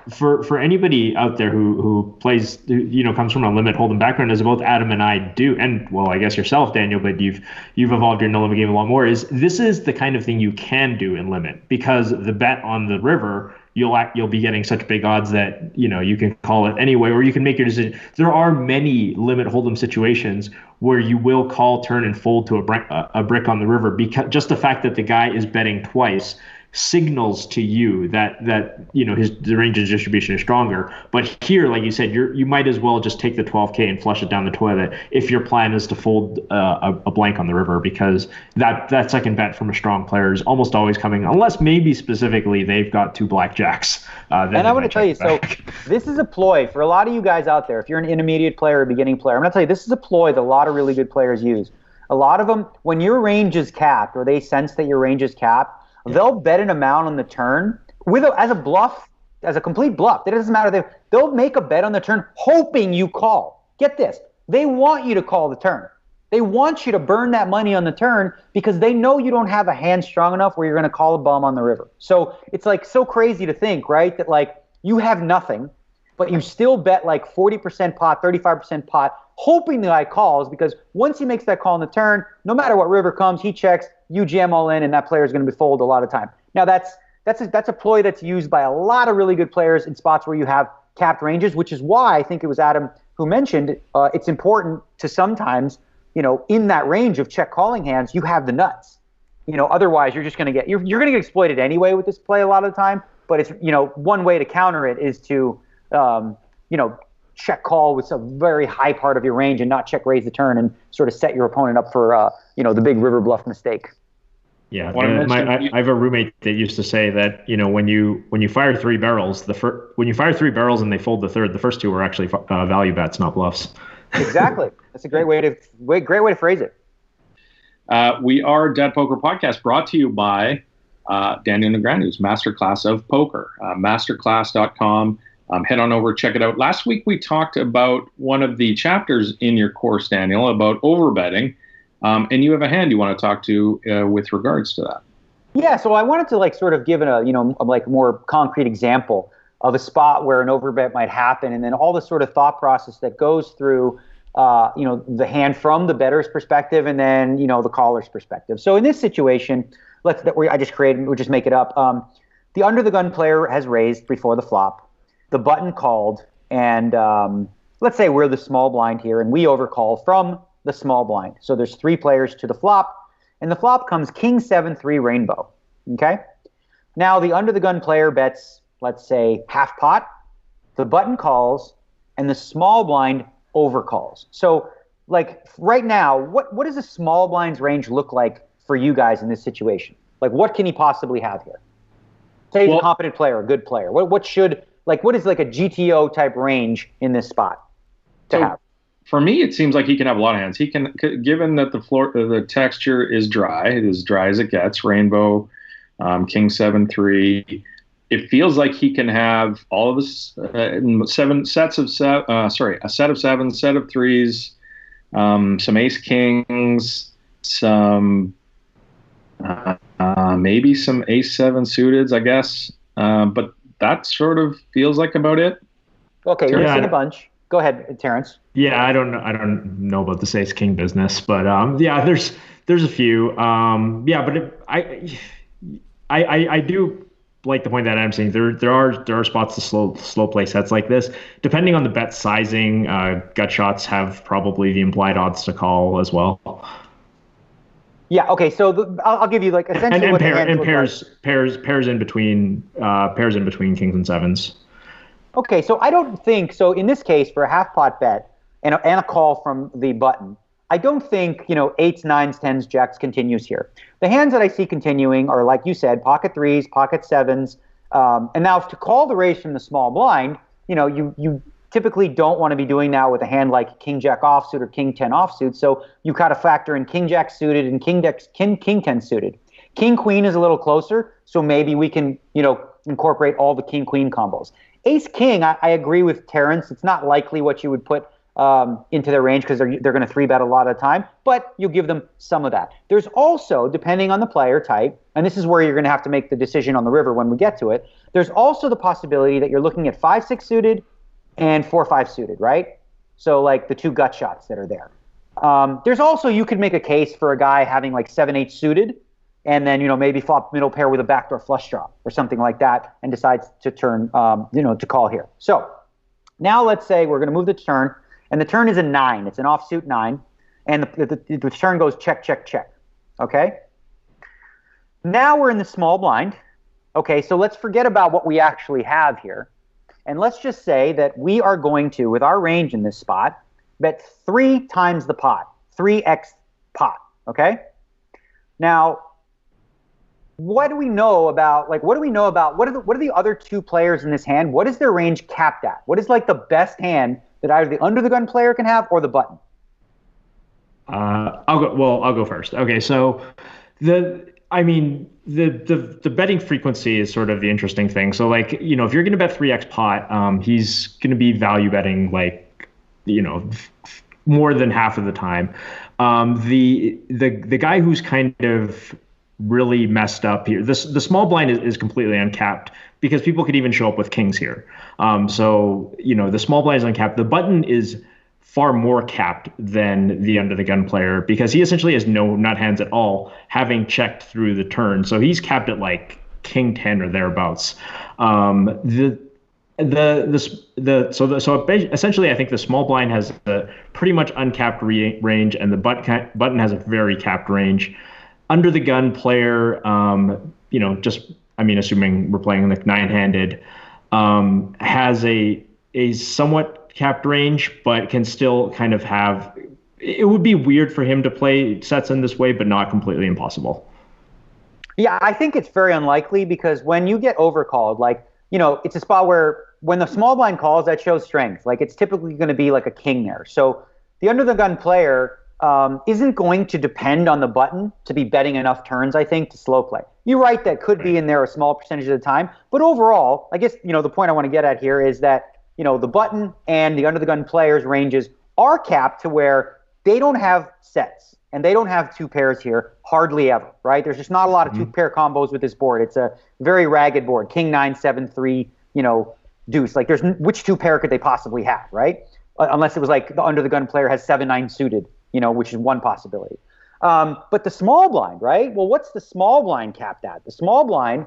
for anybody out there who plays, comes from a limit hold'em background, as both Adam and I do, and well, I guess yourself, Daniel, but you've evolved your no limit game a lot more. This is the kind of thing you can do in limit, because the bet on the river, you'll be getting such big odds that you can call it anyway, or you can make your decision. There are many limit hold'em situations where you will call turn and fold to a brick on the river, because just the fact that the guy is betting twice signals to you that the range of distribution is stronger. But here, like you said, you might as well just take the 12K and flush it down the toilet if your plan is to fold a blank on the river, because that second bet from a strong player is almost always coming, unless maybe specifically they've got two blackjacks. And I want to tell you, so this is a ploy for a lot of you guys out there. If you're an intermediate player or beginning player, I'm going to tell you, this is a ploy that a lot of really good players use. A lot of them, when your range is capped, or they sense that your range is capped, they'll bet an amount on the turn as a bluff, as a complete bluff. It doesn't matter. They'll make a bet on the turn hoping you call. Get this. They want you to call the turn. They want you to burn that money on the turn because they know you don't have a hand strong enough where you're going to call a bum on the river. So it's like so crazy to think, right, that like you have nothing, but you still bet like 40% pot, 35% pot, hoping the guy calls, because once he makes that call on the turn, no matter what river comes, he checks, you jam all in, and that player is going to be fold a lot of time. Now that's a ploy that's used by a lot of really good players in spots where you have capped ranges, which is why I think it was Adam who mentioned it's important to sometimes, in that range of check calling hands, you have the nuts. Otherwise you're just going to get you're going to get exploited anyway with this play a lot of the time. But it's one way to counter it is to check call with a very high part of your range and not check raise the turn and sort of set your opponent up for the big river bluff mistake. Yeah, I have a roommate that used to say that when you fire three barrels, when you fire three barrels and they fold the third, the first two are actually value bets, not bluffs. Exactly, that's a great way to phrase it. We are Dead Poker Podcast, brought to you by Daniel Negreanu's Masterclass of Poker, masterclass.com. Head on over, check it out. Last week we talked about one of the chapters in your course, Daniel, about overbetting. And you have a hand you want to talk to with regards to that. Yeah, so I wanted to sort of give a more concrete example of a spot where an overbet might happen, and then all the sort of thought process that goes through the hand from the bettor's perspective, and then the caller's perspective. So in this situation, I just created, we'll just make it up. The under the gun player has raised before the flop, the button called, and let's say we're the small blind here, and we overcall from the small blind. So there's three players to the flop, and the flop comes king 7-3 rainbow. Okay. Now the under the gun player bets, let's say, half pot, the button calls, and the small blind overcalls. So like right now, what does a small blind's range look like for you guys in this situation? Like what can he possibly have here? Say he's a competent player, a good player. What is like a GTO type range in this spot to have? For me, it seems like he can have a lot of hands. He can, given that the texture is dry, it is dry as it gets. Rainbow, king 7-3. It feels like he can have all of this a set of sevens, set of threes, some ace kings, some Maybe some ace-7 suiteds, I guess. But that sort of feels like about it. Okay, you're missing a bunch. Go ahead, Terrence. Yeah, I don't know about the ace king business, but yeah, there's a few. Yeah, but I do like the point that I'm saying. There are spots to slow play sets like this. Depending on the bet sizing, gut shots have probably the implied odds to call as well. Yeah. Okay. So I'll give you like essentially and what pairs in between kings and sevens. Okay. So I don't think so. In this case, for a half pot bet and a call from the button, I don't think eights, nines, tens, jacks continues here. The hands that I see continuing are, like you said, pocket threes, pocket sevens, and now to call the raise from the small blind, you typically don't want to be doing that with a hand like king jack offsuit or king 10 offsuit. So you kind of factor in king jack suited and king 10 suited. King queen is a little closer, so maybe we can incorporate all the king queen combos. Ace king, I agree with Terrence. It's not likely what you would put into their range because they're going to 3-bet a lot of the time, but you give them some of that. There's also, depending on the player type, and this is where you're going to have to make the decision on the river when we get to it, there's also the possibility that you're looking at 5-6 suited and 4-5 suited, right? So like the two gut shots that are there. There's also, you could make a case for a guy having like 7-8 suited and then, maybe flop middle pair with a backdoor flush draw or something like that and decides to turn, to call here. So now let's say we're going to move the turn, and the turn is a 9. It's an offsuit 9, and the turn goes check, check, check, okay? Now we're in the small blind. Okay, so let's forget about what we actually have here. And let's just say that we are going to, with our range in this spot, bet 3 times the pot, 3x pot, okay? Now, what do we know about what are the other two players in this hand? What is their range capped at? What is like the best hand that either the under the gun player can have or the button? I'll go first. Okay, so the betting frequency is sort of the interesting thing. So if you're going to bet 3x pot, he's going to be value betting more than half of the time. The guy who's kind of really messed up here, the small blind is completely uncapped because people could even show up with kings here. So the small blind is uncapped. The button is far more capped than the under the gun player because he essentially has no nut hands at all, having checked through the turn. So he's capped at like king 10 or thereabouts. Essentially, I think the small blind has a pretty much uncapped range, and the button has a very capped range. Under the gun player, assuming we're playing like 9-handed, has a somewhat capped range, but can still kind of have. It would be weird for him to play sets in this way, but not completely impossible. Yeah, I think it's very unlikely because when you get overcalled, it's a spot where when the small blind calls, that shows strength. Like it's typically going to be like a king there. So the under the gun player isn't going to depend on the button to be betting enough turns, I think, to slow play. You're right, that could be in there a small percentage of the time. But overall, I guess, the point I want to get at here is that, the button and the under the gun players' ranges are capped to where they don't have sets and they don't have two pairs here hardly ever, right? There's just not a lot of two-pair combos with this board. It's a very ragged board. King 9, 7, 3, deuce. Like which two pair could they possibly have, right? Unless it was like the under the gun player has 7-9 suited, which is one possibility. But the small blind, right? Well, what's the small blind capped at? The small blind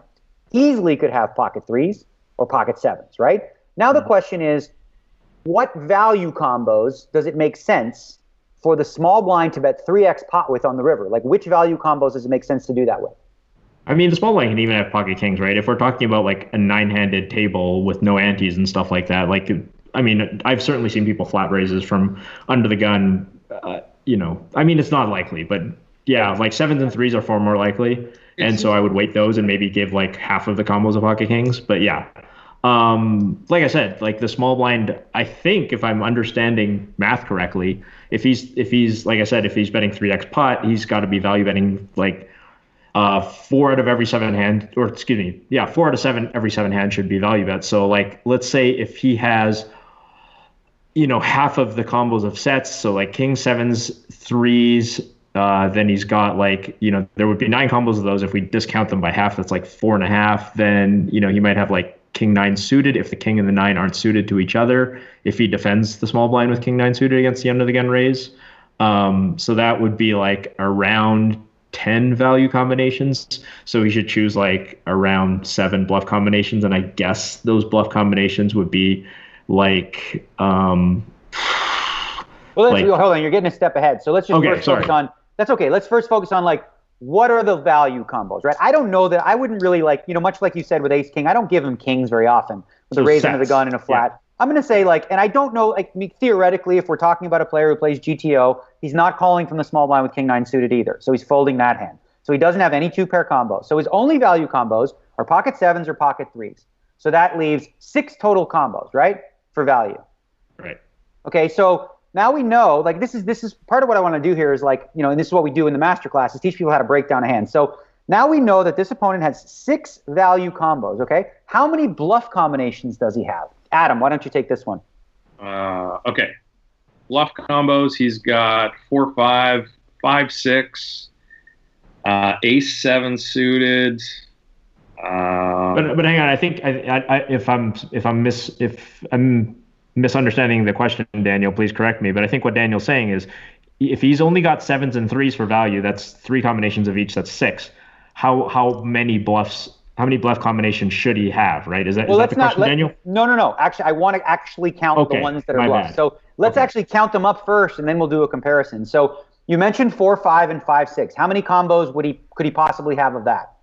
easily could have pocket threes or pocket sevens, right? Now the question is, what value combos does it make sense for the small blind to bet 3x pot with on the river? Like which value combos does it make sense to do that with? I mean, the small blind can even have pocket kings, right? If we're talking about like a 9-handed table with no antes and stuff like that, I've certainly seen people flat raises from under the gun. It's not likely, but yeah, like 7s and 3s are far more likely. And so I would weight those and maybe give like half of the combos of pocket kings. But yeah, like I said, like the small blind, I think if I'm understanding math correctly, if he's like I said, if he's betting 3x pot, he's got to be value betting like 4 out of every 7 hand, or excuse me, yeah, 4 out of 7 every 7 hand should be value bet. So like, let's say if he has, half of the combos of sets, so like king 7s, 3s, Then he's got like, there would be 9 combos of those. If we discount them by half, that's like 4.5. Then, he might have like king 9 suited if the king and the 9 aren't suited to each other. If he defends the small blind with king 9 suited against the under the gun raise. So that would be like around 10 value combinations. So he should choose like around 7 bluff combinations. And I guess those bluff combinations would be like, well, hold on. You're getting a step ahead. So let's just focus on. That's okay. Let's first focus on like what are the value combos, right? I don't know that I wouldn't really like, much like you said with ace king. I don't give him kings very often with a raise under the gun and a flat. Yeah. I'm going to say like, and I don't know, like theoretically, if we're talking about a player who plays GTO, he's not calling from the small blind with king 9 suited either. So he's folding that hand. So he doesn't have any 2-pair combos. So his only value combos are pocket 7s or pocket 3s. So that leaves 6 total combos, right? For value. Right. Okay. So now we know, like this is part of what I want to do here is like, and this is what we do in the masterclass is teach people how to break down a hand. So now we know that this opponent has 6 value combos. Okay. How many bluff combinations does he have? Adam, why don't you take this one? Okay. Bluff combos, he's got 4-5, 5-6, ace 7 suited. But hang on, I think if I'm misunderstanding the question, Daniel, please correct me. But I think what Daniel's saying is, if he's only got 7s and 3s for value, that's 3 combinations of each. That's 6. How many bluff combinations should he have? Right? Is that the question, Daniel? No. Actually, I want to count the ones that are bluffs. Bad. So let's actually count them up first, and then we'll do a comparison. So you mentioned 4, 5, and 5, 6. How many combos could he possibly have of that?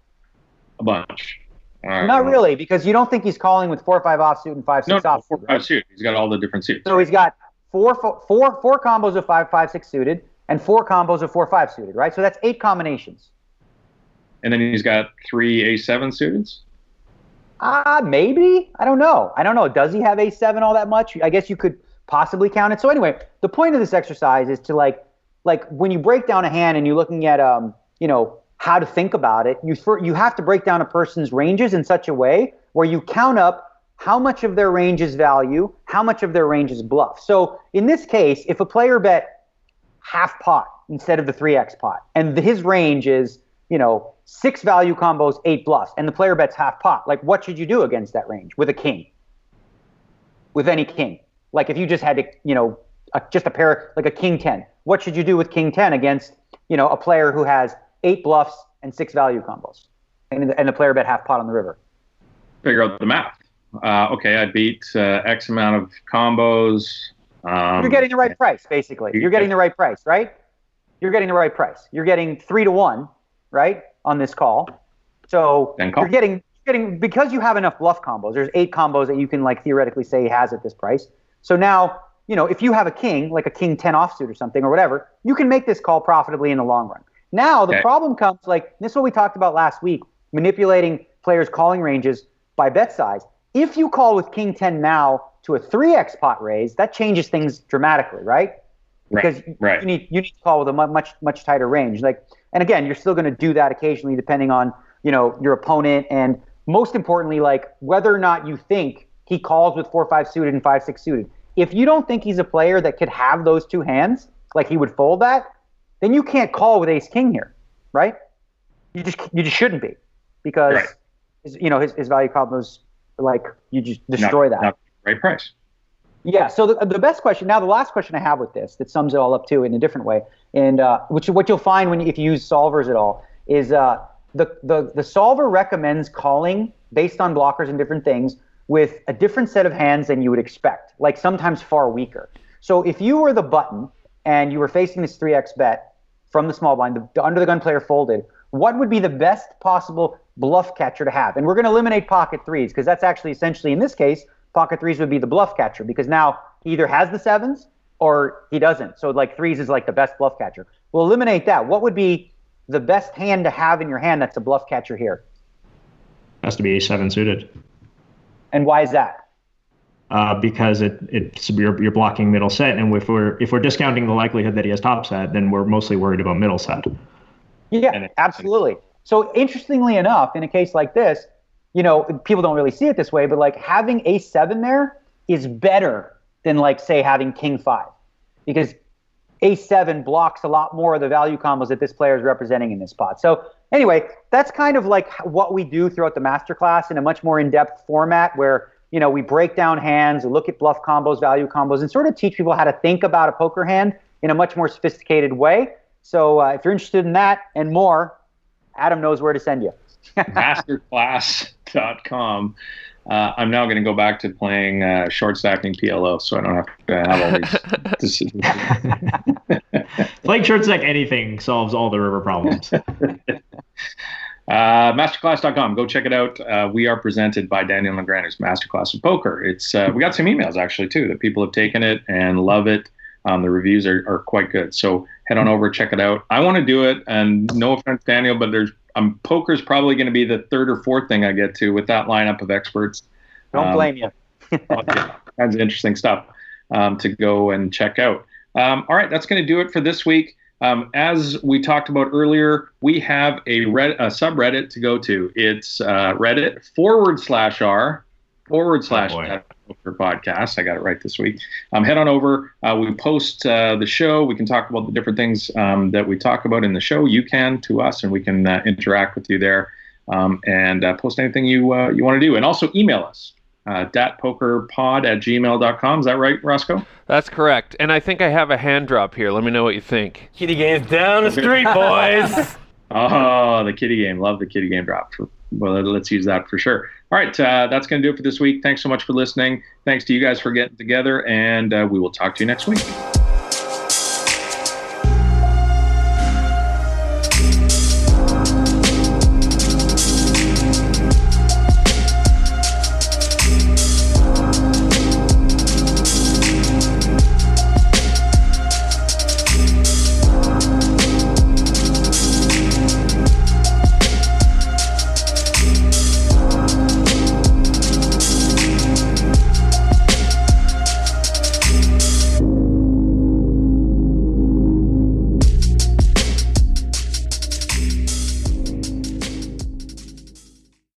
A bunch. Not really, because you don't think he's calling with 4, 5 offsuit and 5, 6 offsuit. 4, 5 suit. He's got all the different suits. So he's got four combos of 5, 5, 6 suited and 4 combos of 4, 5 suited, right? So that's 8 combinations. And then he's got 3 ace 7 suited. Maybe. I don't know. Does he have ace 7 all that much? I guess you could possibly count it. So anyway, the point of this exercise is to like when you break down a hand and you're looking at how to think about it, you have to break down a person's ranges in such a way where you count up how much of their range is value, how much of their range is bluff. So in this case, if a player bet half pot instead of the 3x pot, and his range is 6 value combos, 8 bluffs, and the player bets half pot, like what should you do against that range with a king? With any king? Like if you just had to, just a pair, like a king 10, what should you do with king 10 against, a player who has 8 bluffs and 6 value combos, and the player bet half pot on the river? Figure out the math. Okay, I beat X amount of combos. You're getting the right price, basically. You're getting the right price, right? You're getting the right price. You're getting 3-1, right, on this call. So you're getting because you have enough bluff combos. There's 8 combos that you can like theoretically say he has at this price. So now, if you have a king, like a king 10 offsuit or something or whatever, you can make this call profitably in the long run. Now the problem comes, like this is what we talked about last week, manipulating players' calling ranges by bet size. If you call with king 10 now to a 3x pot raise, that changes things dramatically, right? Because you need to call with a much tighter range. Like, and again, you're still going to do that occasionally, depending on your opponent, and most importantly, like whether or not you think he calls with 4, 5 suited and 5, 6 suited. If you don't think he's a player that could have those 2 hands, like he would fold that, then you can't call with ace king here, right? You just shouldn't be, because his value combos, like you just destroy that. Not the right price. Yeah. So the best question now, the last question I have with this that sums it all up too in a different way, and what you'll find if you use solvers at all is the solver recommends calling based on blockers and different things with a different set of hands than you would expect, like sometimes far weaker. So if you were the button and you were facing this 3x bet from the small blind, the under the gun player folded, what would be the best possible bluff catcher to have? And we're going to eliminate pocket 3s because that's actually essentially, in this case, pocket 3s would be the bluff catcher because now he either has the 7s or he doesn't. So like 3s is like the best bluff catcher. We'll eliminate that. What would be the best hand to have in your hand that's a bluff catcher here? Has to be ace 7 suited. And why is that? Because you're blocking middle set, and if we're discounting the likelihood that he has top set, then we're mostly worried about middle set. Yeah, absolutely. So interestingly enough, in a case like this, people don't really see it this way, but like having ace 7 there is better than like say having king 5, because Ace-7 blocks a lot more of the value combos that this player is representing in this pot. So anyway, that's kind of like what we do throughout the masterclass in a much more in-depth format where, you know, we break down hands, we look at bluff combos, value combos, and sort of teach people how to think about a poker hand in a much more sophisticated way. So if you're interested in that and more, Adam knows where to send you. Masterclass.com. I'm now going to go back to playing short stacking PLO, so I don't have to have all these decisions. Playing short stack anything solves all the river problems. Masterclass.com. Go check it out. We are presented by Daniel and Nguyen, Masterclass of Poker. It's we got some emails actually too that people have taken it and love it. The reviews are quite good. So head on over, check it out. I want to do it, and no offense, Daniel, but poker's probably going to be the third or fourth thing I get to with that lineup of experts. Don't blame you. Kinds of interesting stuff to go and check out. All right, that's going to do it for this week. As we talked about earlier, we have a subreddit to go to. It's Reddit/r/poker podcast. I got it right this week. Head on over. We post the show. We can talk about the different things that we talk about in the show. You can to us, and we can interact with you there and post anything you want to do. And also email us. datpokerpod@gmail.com. Is that right, Roscoe? That's correct. And I think I have a hand drop here. Let me know what you think. Kitty game's down the street, boys. Oh, the kitty game. Love the kitty game drop. Well, let's use that for sure. All right, that's going to do it for this week. Thanks so much for listening. Thanks to you guys for getting together, and we will talk to you next week.